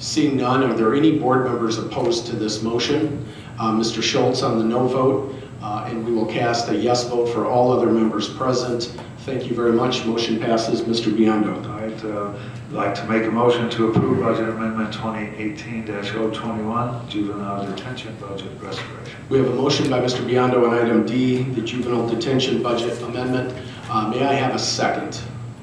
Seeing none, are there any board members opposed to this motion? Mr. Schultz on the no vote, and we will cast a yes vote for all other members present. Thank you very much. Motion passes. Mr. Biondo. I'd like to make a motion to approve Budget Amendment 2018-021, Juvenile Detention Budget Restoration. We have a motion by Mr. Biondo on item D, the Juvenile Detention Budget Amendment. May I have a second?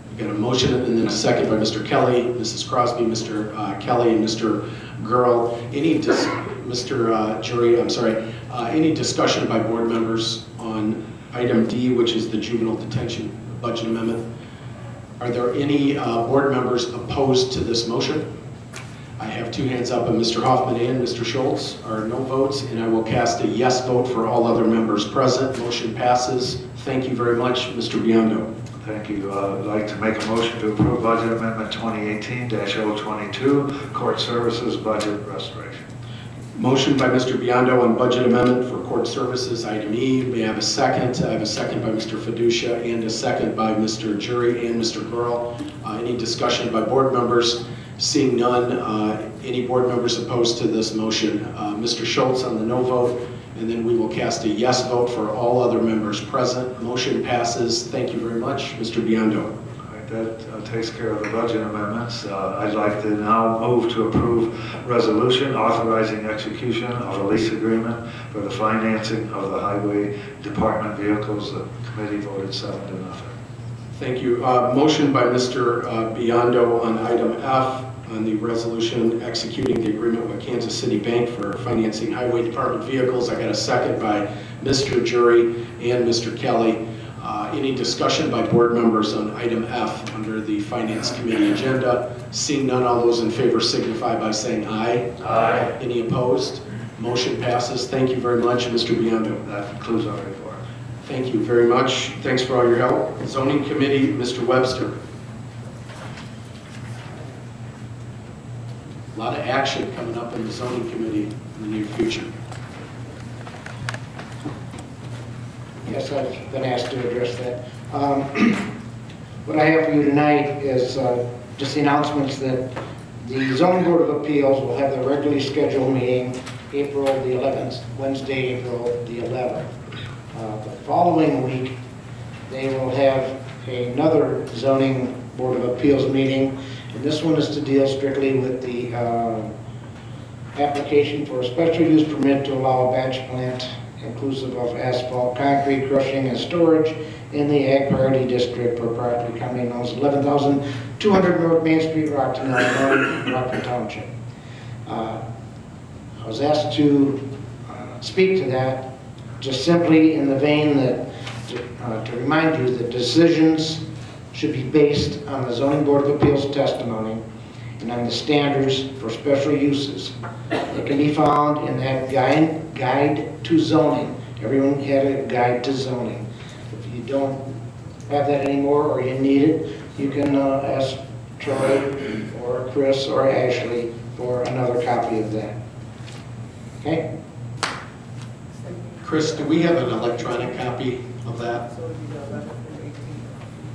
We've got a motion and then a second by Mr. Kelly, Mrs. Crosby, Mr. Kelly, and Mr. Girl. Mr. Jury, I'm sorry. Any discussion by board members on item D, which is the Juvenile Detention Budget Amendment? Are there any board members opposed to this motion? I have two hands up, and Mr. Hoffman and Mr. Schultz are no votes, and I will cast a yes vote for all other members present. Motion passes. Thank you very much, Mr. Biondo. Thank you. I'd like to make a motion to approve Budget Amendment 2018-022, Court Services Budget Restoration. Motion by Mr. Biondo on budget amendment for court services, item E. May I have a second? I have a second by Mr. Fiducia and a second by Mr. Jury and Mr. Girl. Any discussion by board members? Seeing none, any board members opposed to this motion? Mr. Schultz on the no vote, and then we will cast a yes vote for all other members present. Motion passes. Thank you very much. Mr. Biondo. That takes care of the budget amendments. I'd like to now move to approve resolution authorizing execution of a lease agreement for the financing of the highway department vehicles. The committee voted 7-0. Thank you. Motion by Mr. Biondo on item F on the resolution executing the agreement with Kansas City Bank for financing highway department vehicles. I got a second by Mr. Jury and Mr. Kelly. Any discussion by board members on item F under the Finance Committee agenda? Seeing none, all those in favor signify by saying aye. Aye. Any opposed? Motion passes. Thank you very much, Mr. Biondo. That concludes our report. Thank you very much. Thanks for all your help. Zoning Committee, Mr. Webster. A lot of action coming up in the Zoning Committee in the near future. Yes, I've been asked to address that. What I have for you tonight is just the announcements that the Zoning Board of Appeals will have their regularly scheduled meeting April the 11th, Wednesday, April the 11th. The following week, they will have another Zoning Board of Appeals meeting, and this one is to deal strictly with the application for a special use permit to allow a batch plant inclusive of asphalt, concrete, crushing, and storage in the Ag Priority District for property commonly known as 11,200 North Main Street, Rockton, Illinois, Rockton Township. I was asked to speak to that just simply in the vein that to remind you that decisions should be based on the Zoning Board of Appeals testimony and on the standards for special uses that can be found in that guide to zoning. Everyone had a guide to zoning. If you don't have that anymore or you need it, you can ask Troy or Chris or Ashley for another copy of that. Okay? Chris, do we have an electronic copy of that?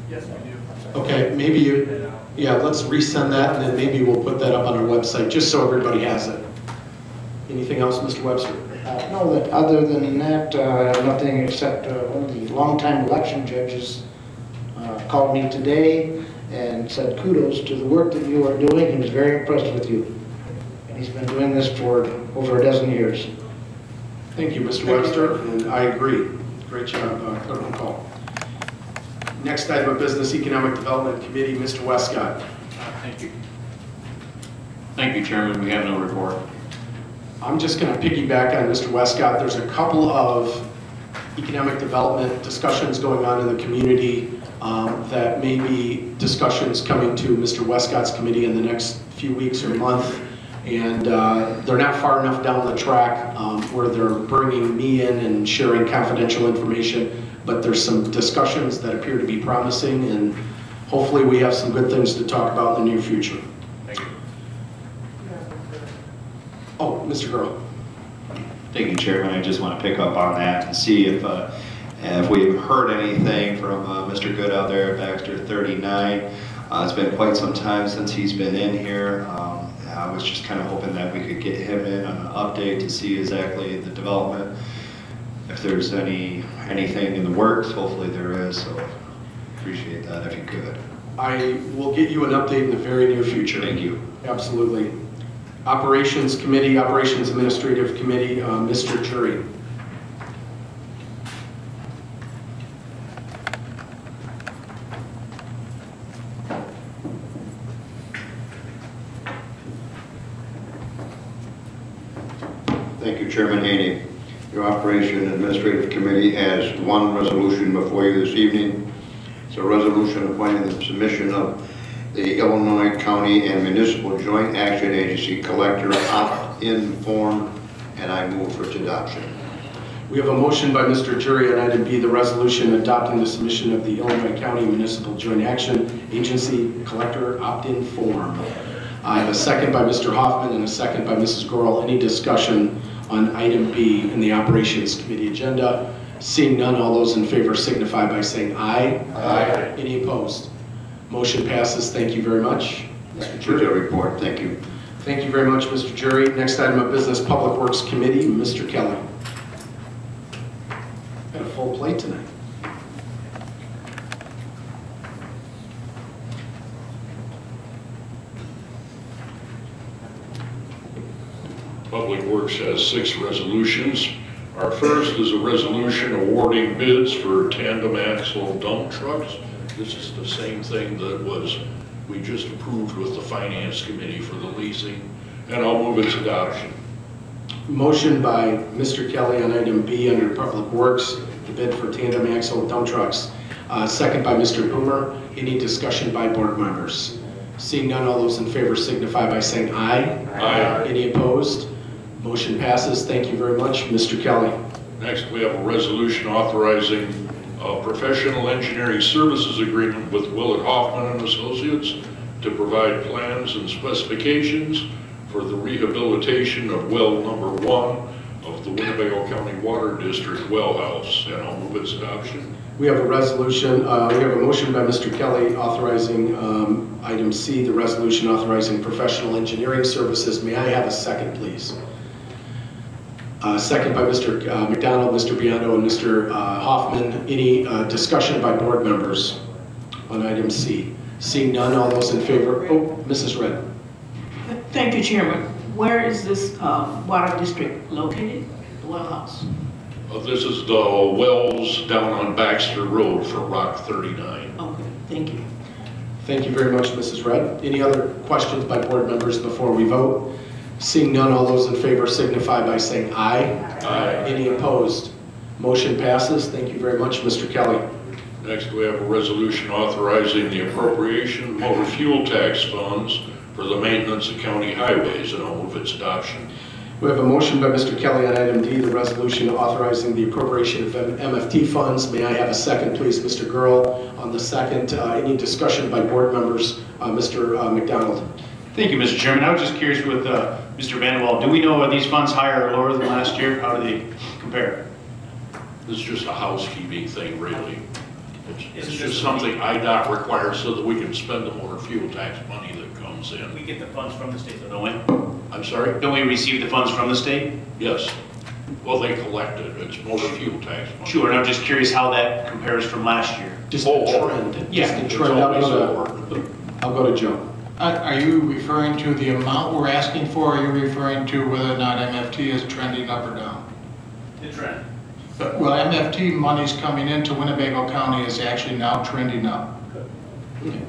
Yes, we do. Okay, maybe you, yeah, let's resend that and then maybe we'll put that up on our website just so everybody has it. Anything else, Mr. Webster? No, that other than that, nothing except one of the longtime election judges called me today and said kudos to the work that you are doing. He was very impressed with you. And he's been doing this for over a dozen years. Thank you, Mr. Webster, and I agree. Great job, Clerk McCall. Next item of business, Economic Development Committee, Mr. Westcott. Thank you. Thank you, Chairman. We have no report. I'm just going to piggyback on Mr. Westcott. There's a couple of economic development discussions going on in the community that may be discussions coming to Mr. Westcott's committee in the next few weeks or month. And they're not far enough down the track where they're bringing me in and sharing confidential information, but there's some discussions that appear to be promising, and hopefully we have some good things to talk about in the near future. Thank you. Oh, Mr. Gurley. Thank you, Chairman. I just want to pick up on that and see if we've heard anything from Mr. Good out there at Baxter 39. It's been quite some time since he's been in here. I was just kind of hoping that we could get him in on an update to see exactly the development. If there's anything in the works, hopefully there is, so appreciate that if you could. I will get you an update in the very near future. Thank you. Absolutely. Operations Committee, Operations Administrative Committee, Mr. Jury. Thank you, Chairman Haney. Your Operation Administrative Committee has one resolution before you this evening. It's a resolution appointing the submission of the Illinois County and Municipal Joint Action Agency Collector opt-in form, and I move for its adoption. We have a motion by Mr. Jury on item B, the resolution adopting the submission of the Illinois County Municipal Joint Action Agency Collector opt-in form. I have a second by Mr. Hoffman and a second by Mrs. Gorel. Any discussion on item B in the Operations Committee agenda? Seeing none, all those in favor signify by saying aye. Aye. Any opposed? Motion passes. Thank you very much. Mr. With your Jury. report, thank you. Thank you very much, Mr. Jury. Next item of business, Public Works Committee, Mr. Kelly. Got a full plate tonight. Public Works has 6 resolutions. Our first is a resolution awarding bids for tandem axle dump trucks. This is the same thing that we just approved with the Finance Committee for the leasing, and I'll move its adoption. Motion by Mr. Kelly on item B under Public Works, the bid for tandem axle dump trucks. Second by Mr. Boomer. Any discussion by board members? Seeing none, all those in favor signify by saying aye. Aye. Any opposed? Motion passes. Thank you very much, Mr. Kelly. Next, we have a resolution authorizing a professional engineering services agreement with Willett Hoffman and Associates to provide plans and specifications for the rehabilitation of well number 1 of the Winnebago County Water District well house, and I'll move its adoption. We have a resolution, we have a motion by Mr. Kelly authorizing item C, the resolution authorizing professional engineering services. May I have a second, please? Second by Mr. McDonald, Mr. Biondo, and Mr. Hoffman. Any discussion by board members on item C? Seeing none, all those in favor? Oh, Mrs. Red. Thank you, Chairman. Where is this water district located, the well house? This is the wells down on Baxter Road for Rock 39. Okay, thank you. Thank you very much, Mrs. Red. Any other questions by board members before we vote? Seeing none, all those in favor signify by saying aye. Aye. Any opposed? Motion passes. Thank you very much, Mr. Kelly. Next, we have a resolution authorizing the appropriation of motor fuel tax funds for the maintenance of county highways, and I'll move its adoption. We have a motion by Mr. Kelly on item D, the resolution authorizing the appropriation of MFT funds. May I have a second, please, Mr. Gurl? On the second, any discussion by board members? Mr. McDonald. Thank you, Mr. Chairman. I was just curious with Mr. Vanderwall, do we know are these funds higher or lower than last year? How do they compare? This is just a housekeeping thing, really. It's just something IDOT requires so that we can spend the motor fuel tax money that comes in. We get the funds from the state, don't we? I'm sorry? Don't we receive the funds from the state? Yes. Well, they collect it. It's motor fuel tax money. Sure, and I'm just curious how that compares from last year. Just a trend. Yeah. Just a trend. I'll go to Joe. Are you referring to the amount we're asking for, or are you referring to whether or not MFT is trending up or down? The trend. Well, MFT monies coming into Winnebago County is actually now trending up. Okay.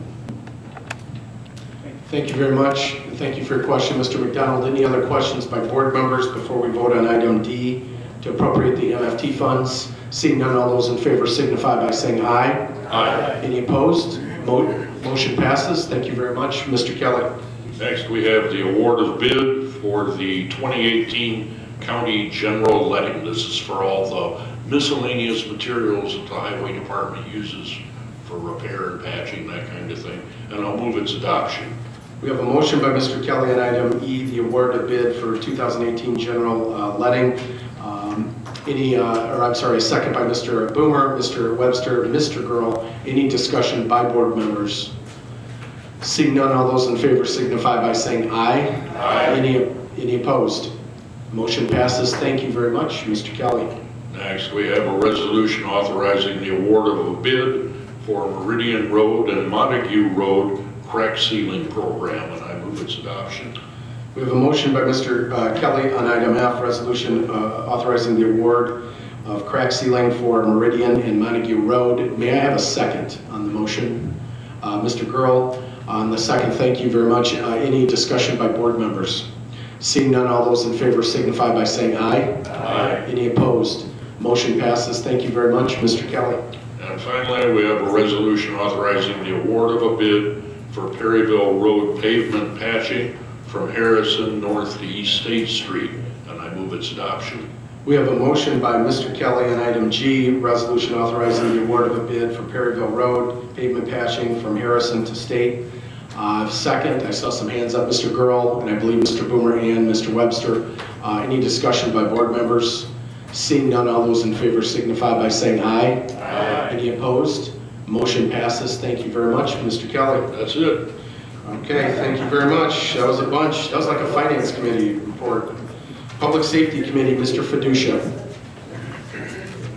Thank you very much. Thank you for your question, Mr. McDonald. Any other questions by board members before we vote on item D to appropriate the MFT funds? Seeing none, all those in favor signify by saying aye. Aye. Any opposed? Motion passes. Thank you very much. Mr. Kelly. Next, we have the award of bid for the 2018 County General Letting. This is for all the miscellaneous materials that the Highway Department uses for repair and patching, that kind of thing. And I'll move its adoption. We have a motion by Mr. Kelly on item E, the award of bid for 2018 general letting. A second by Mr. Boomer, Mr. Webster, Mr. Gurl. Any discussion by board members? Seeing none, all those in favor signify by saying aye. Aye. Any opposed? Motion passes. Thank you very much, Mr. Kelly. Next, we have a resolution authorizing the award of a bid for Meridian Road and Montague Road crack sealing program, and I move its adoption. We have a motion by Mr. Kelly on item F, resolution authorizing the award of crack sealing for Meridian and Montague Road. May I have a second on the motion? Mr. Gurl, on the second, thank you very much. Any discussion by board members? Seeing none, all those in favor signify by saying aye. Aye. Any opposed? Motion passes. Thank you very much, Mr. Kelly. And finally, we have a resolution authorizing the award of a bid for Perryville Road pavement patching from Harrison north to East State Street, and I move its adoption. We have a motion by Mr. Kelly on item G, resolution authorizing the award of a bid for Perryville Road pavement patching from Harrison to State. Second, I saw some hands up, Mr. Gurl, and I believe Mr. Boomer and Mr. Webster. Any discussion by board members? Seeing none, all those in favor signify by saying aye. Aye. Any opposed? Motion passes. Thank you very much, Mr. Kelly. That's it. Okay, thank you very much. That was a bunch. That was like a finance committee report. Public safety committee, Mr. Fiducia.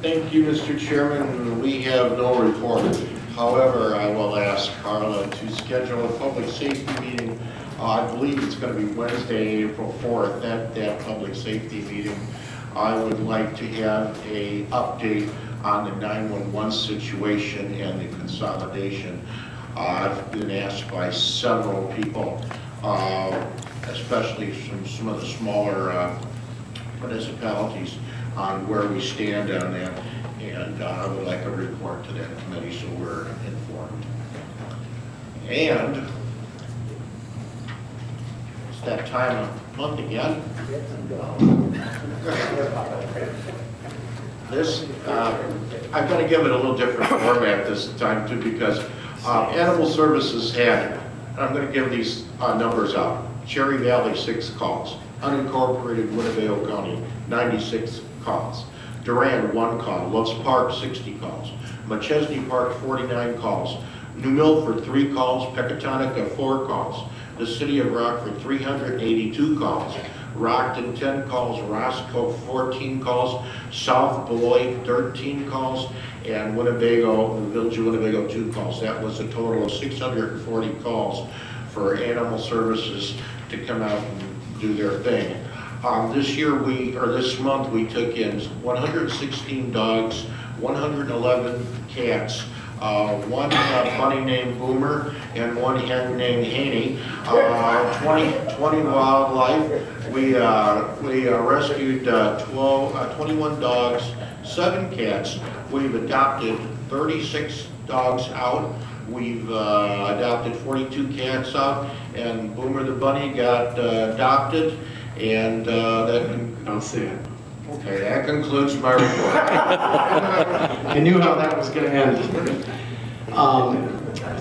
Thank you, Mr. Chairman. We have no report. However, I will ask Carla to schedule a public safety meeting. I believe it's going to be Wednesday, April 4th. At that public safety meeting, I would like to have a update on the 911 situation and the consolidation. I've been asked by several people, especially from some of the smaller municipalities, on where we stand on that, and I would like a report to that committee so we're informed. And it's that time of month again. This, I'm going to give it a little different format this time too, because Animal Services had, I'm going to give these numbers out. Cherry Valley, 6 calls. Unincorporated Winnebago County, 96 calls. Durand, 1 call. Loves Park, 60 calls. McChesney Park, 49 calls. New Milford, 3 calls. Pecatonica, 4 calls. The City of Rockford, 382 calls. Rockton, 10 calls. Roscoe, 14 calls. South Beloit, 13 calls. And Winnebago, the Village of Winnebago, 2 calls. That was a total of 640 calls for Animal Services to come out and do their thing. This year, this month, we took in 116 dogs, 111 cats, 1 bunny named Boomer, and 1 hen named Haney, 20 wildlife. We rescued 21 dogs, 7 cats. We've adopted 36 dogs out. We've adopted 42 cats out, and Boomer the bunny got adopted, and Don't see it. Okay, that concludes my report. I knew how that was going to end.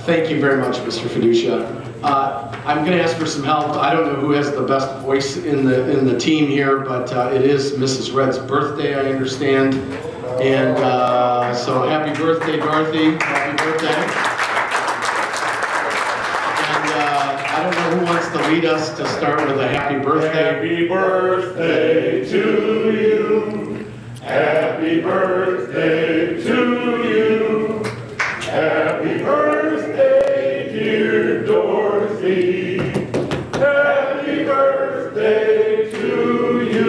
Thank you very much, Mr. Fiducia. I'm going to ask for some help. I don't know who has the best voice in the team here, but it is Mrs. Red's birthday, I understand. And so happy birthday, Dorothy. Happy birthday. I don't know who wants to lead us to start with a happy birthday. Happy birthday to you. Happy birthday to you. Happy birthday, dear Dorothy. Happy birthday to you.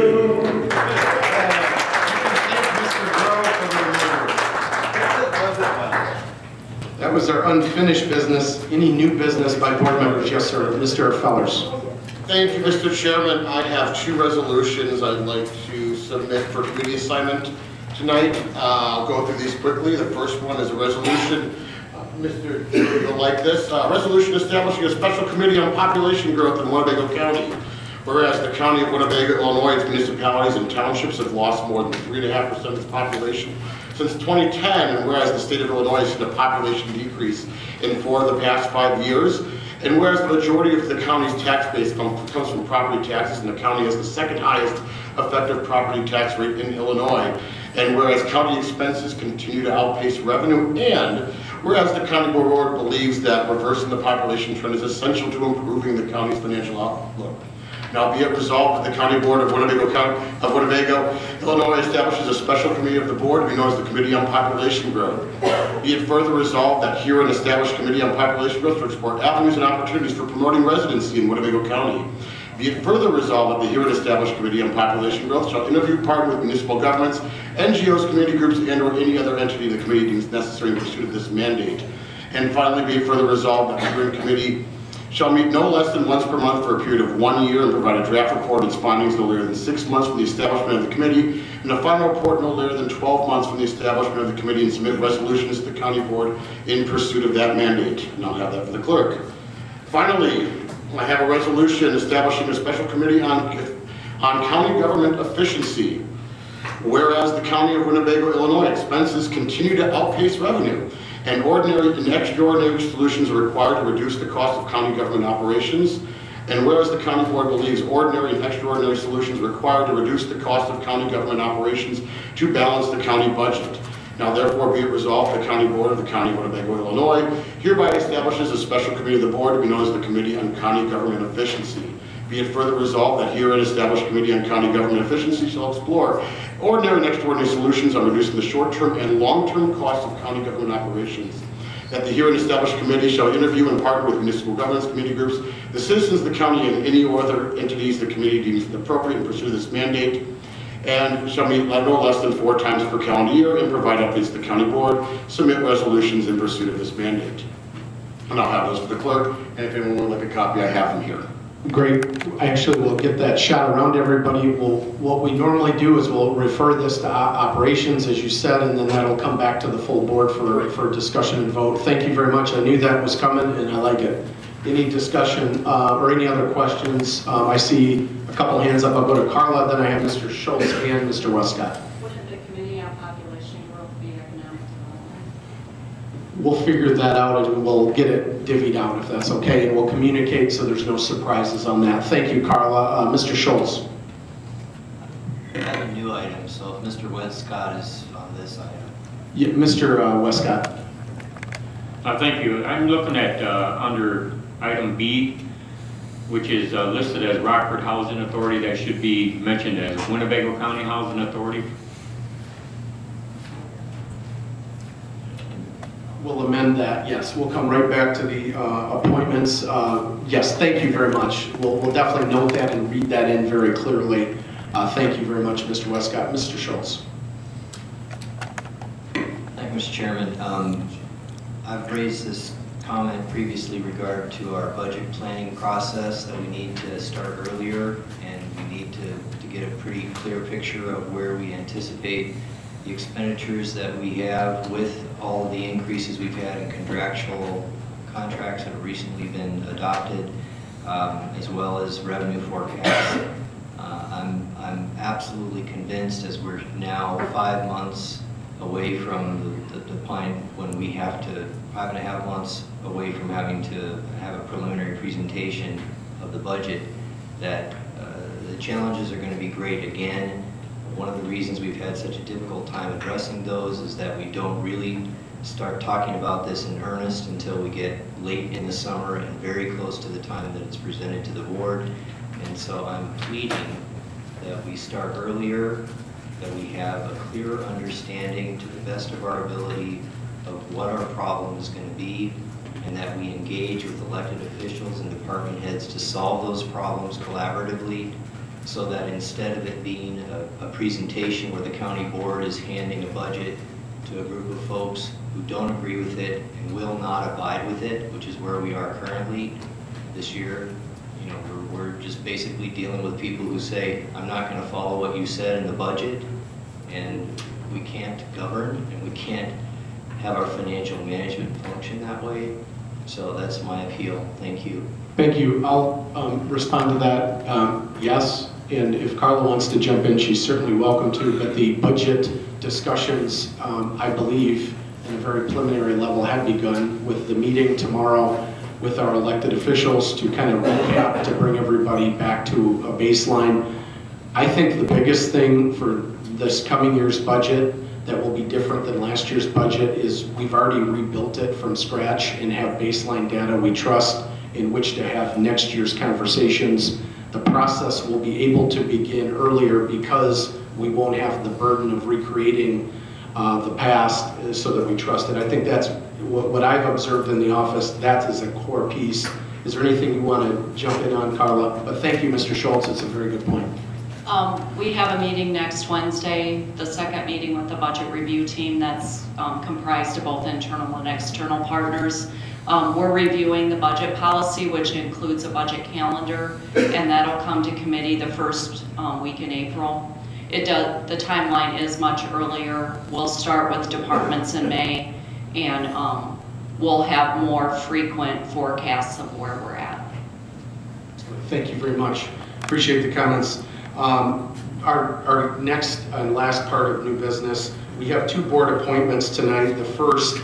That was our unfinished business. Any new business by board members? Yes, sir. Mr. Fellers. Thank you, Mr. Chairman. I have 2 resolutions I'd like to submit for committee assignment tonight. I'll go through these quickly. The first one is a resolution. Mr. You'll like this. Resolution establishing a special committee on population growth in Winnebago County. Whereas the County of Winnebago, Illinois, its municipalities and townships have lost more than 3.5% of its population since 2010, and whereas the state of Illinois has seen a population decrease in 4 of the past 5 years, and whereas the majority of the county's tax base comes from property taxes, and the county has the 2nd highest effective property tax rate in Illinois, and whereas county expenses continue to outpace revenue, and whereas the county board believes that reversing the population trend is essential to improving the county's financial outlook. Now be it resolved that the County Board of Winnebago, Illinois establishes a special committee of the board to be known as the Committee on Population Growth. Be it further resolved that herein established Committee on Population Growth to explore avenues and opportunities for promoting residency in Winnebago County. Be it further resolved that the herein established Committee on Population Growth shall interview, partner with municipal governments, NGOs, community groups, and or any other entity the committee deems necessary in pursuit of this mandate. And finally, be it further resolved that the hearing committee shall meet no less than once per month for a period of 1 year and provide a draft report and its findings no later than 6 months from the establishment of the committee, and a final report no later than 12 months from the establishment of the committee, and submit resolutions to the county board in pursuit of that mandate. And I'll have that for the clerk. Finally, I have a resolution establishing a special committee on county government efficiency. Whereas the County of Winnebago, Illinois expenses continue to outpace revenue, and ordinary and extraordinary solutions are required to reduce the cost of county government operations. And whereas the county board believes ordinary and extraordinary solutions are required to reduce the cost of county government operations to balance the county budget. Now therefore be it resolved, the County Board of the County of Winnebago, Illinois hereby establishes a special committee of the board to be known as the Committee on County Government Efficiency. Be it further resolved that herein established Committee on County Government Efficiency shall explore ordinary and extraordinary solutions on reducing the short-term and long-term costs of county government operations. That the herein established committee shall interview and partner with municipal governance committee groups, the citizens of the county, and any other entities the committee deems appropriate and pursue this mandate, and shall meet no less than 4 times per calendar year and provide updates to the county board, submit resolutions in pursuit of this mandate. And I'll have those for the clerk, and if anyone would like a copy, I have them here. Great. Actually, we'll get that shot around everybody. What we normally do is we'll refer this to operations, as you said, and then that'll come back to the full board for discussion and vote. Thank you very much. I knew that was coming, and I like it. Any discussion or any other questions? I see a couple hands up. I'll go to Carla, then I have Mr. Schultz and Mr. Westcott. Wouldn't the Committee on Population Growth be economic development? We'll figure that out and we'll get it divvied out if that's okay, and we'll communicate so there's no surprises on that. Thank you, Carla. Mr. Schultz. I have a new item, so if Mr. Westcott is on this item. Yeah, Mr. Westcott. Thank you. I'm looking at under item B, which is listed as Rockford Housing Authority. That should be mentioned as Winnebago County Housing Authority. We'll amend that, yes. We'll come right back to the appointments. Yes, thank you very much. We'll definitely note that and read that in very clearly. Thank you very much, Mr. Westcott. Mr. Schultz. Thank you, Mr. Chairman. I've raised this comment previously regard to our budget planning process, that we need to start earlier and we need to get a pretty clear picture of where we anticipate the expenditures that we have with all of the increases we've had in contractual contracts that have recently been adopted, as well as revenue forecasts. I'm absolutely convinced, as we're now 5 months away from the point when we have to, 5.5 months away from having to have a preliminary presentation of the budget, that the challenges are going to be great again. One of the reasons we've had such a difficult time addressing those is that we don't really start talking about this in earnest until we get late in the summer and very close to the time that it's presented to the board. And so I'm pleading that we start earlier, that we have a clearer understanding to the best of our ability of what our problem is going to be, and that we engage with elected officials and department heads to solve those problems collaboratively, so that instead of it being a presentation where the county board is handing a budget to a group of folks who don't agree with it and will not abide with it, which is where we are currently this year. You know, we're just basically dealing with people who say, I'm not going to follow what you said in the budget, and we can't govern and we can't have our financial management function that way. So that's my appeal. Thank you. Thank you. I'll respond to that. Yes, and if Carla wants to jump in, she's certainly welcome to, but the budget discussions, I believe, at a very preliminary level have begun with the meeting tomorrow with our elected officials to kind of recap, to bring everybody back to a baseline. I think the biggest thing for this coming year's budget that will be different than last year's budget is we've already rebuilt it from scratch and have baseline data we trust in which to have next year's conversations. The process will be able to begin earlier because we won't have the burden of recreating the past, so that we trust it. I think that's what I've observed in the office. That is a core piece. Is there anything you want to jump in on, Carla? But thank you, Mr. Schultz. It's a very good point. We have a meeting next Wednesday, the second meeting with the budget review team that's comprised of both internal and external partners. We're reviewing the budget policy, which includes a budget calendar, and that'll come to committee the first week in April. The timeline is much earlier. We'll start with departments in May, and we'll have more frequent forecasts of where we're at. Thank you very much. Appreciate the comments. Our next and last part of new business, we have 2 board appointments tonight. The first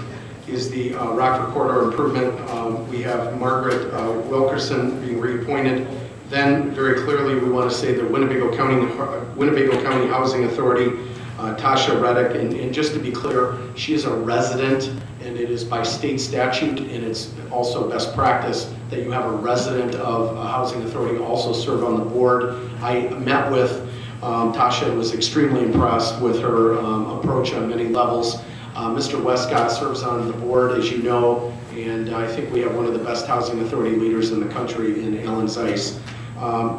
is the Rockford Corridor Improvement. We have Margaret Wilkerson being reappointed. Then, very clearly, we want to say the Winnebago County Housing Authority. Tasha Reddick, and just to be clear, she is a resident, and it is by state statute, and it's also best practice that you have a resident of a housing authority also serve on the board. I met with Tasha and was extremely impressed with her approach on many levels. Mr. Westcott serves on the board, as you know, and I think we have one of the best housing authority leaders in the country in Alan Zeiss.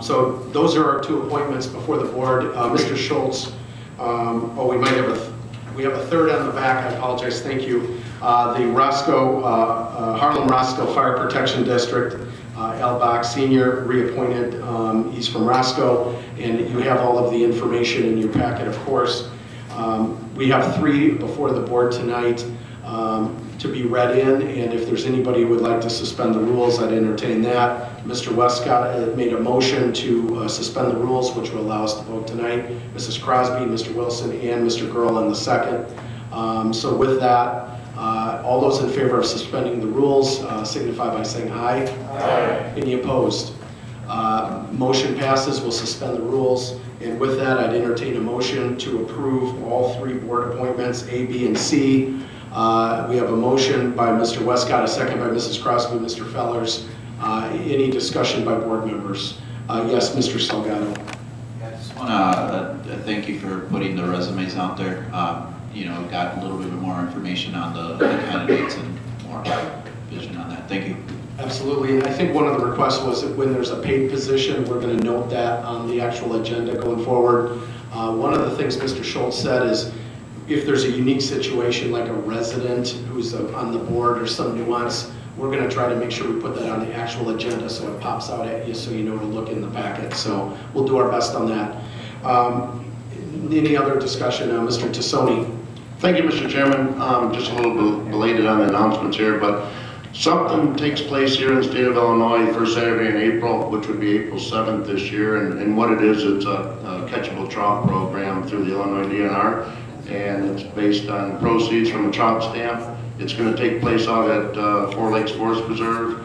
So those are our two appointments before the board. Mr. Schultz, oh, we have a third on the back, I apologize, thank you. The Roscoe, Harlem Roscoe Fire Protection District, Al Bach Sr. reappointed, he's from Roscoe, and you have all of the information in your packet, of course. We have 3 before the board tonight to be read in, and if there's anybody who would like to suspend the rules, I'd entertain that. Mr. Westcott made a motion to suspend the rules, which will allow us to vote tonight. Mrs. Crosby, Mr. Wilson, and Mr. Gurl on the second. So with that, all those in favor of suspending the rules signify by saying aye. Aye. Any opposed? Motion passes. We'll suspend the rules. And with that, I'd entertain a motion to approve all 3 board appointments, A, B, and C. We have a motion by Mr. Westcott, a second by Mrs. Crosby, Mr. Fellers. Any discussion by board members? Yes, Mr. Salgado. I just want to thank you for putting the resumes out there. You know, got a little bit more information on the candidates and more vision on that. Thank you. Absolutely, and I think one of the requests was that when there's a paid position, we're going to note that on the actual agenda going forward. One of the things Mr. Schultz said is if there's a unique situation like a resident who's on the board or some nuance, we're going to try to make sure we put that on the actual agenda so it pops out at you so you know to look in the packet. So we'll do our best on that. Any other discussion? Mr. Tassoni. Thank you, Mr. Chairman. Just a little bit belated on the announcements here, but something takes place here in the state of Illinois first Saturday in April, which would be April 7th this year, and what it is, it's a catchable trout program through the Illinois DNR, and it's based on proceeds from a trout stamp. It's going to take place out at Four Lakes Forest Preserve.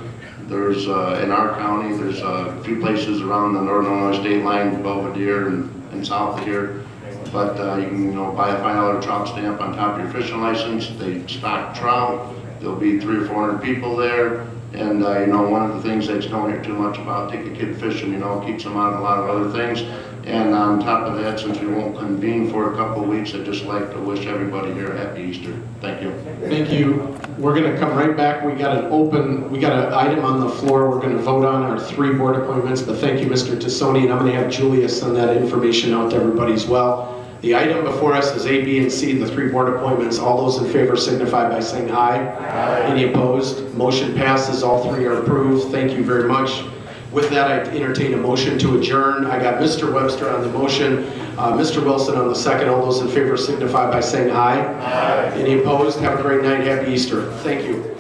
There's, in our county, there's a few places around the Northern Illinois state line, Belvedere and south of here. But you can buy a $5 trout stamp on top of your fishing license. They stock trout. There'll be 300 or 400 people there. And one of the things they just don't hear too much about, take a kid fishing, keeps them out of a lot of other things. And on top of that, since we won't convene for a couple of weeks, I'd just like to wish everybody here a happy Easter. Thank you. Thank you. We're going to come right back. We got an item on the floor. We're going to vote on our 3 board appointments, but thank you, Mr. Tassoni, and I'm going to have Julia send that information out to everybody as well. The item before us is A, B, and C, the 3 board appointments. All those in favor signify by saying aye. Aye. Any opposed? Motion passes. All 3 are approved. Thank you very much. With that, I entertain a motion to adjourn. I got Mr. Webster on the motion, Mr. Wilson on the second. All those in favor signify by saying aye. Aye. Any opposed? Have a great night. Happy Easter. Thank you.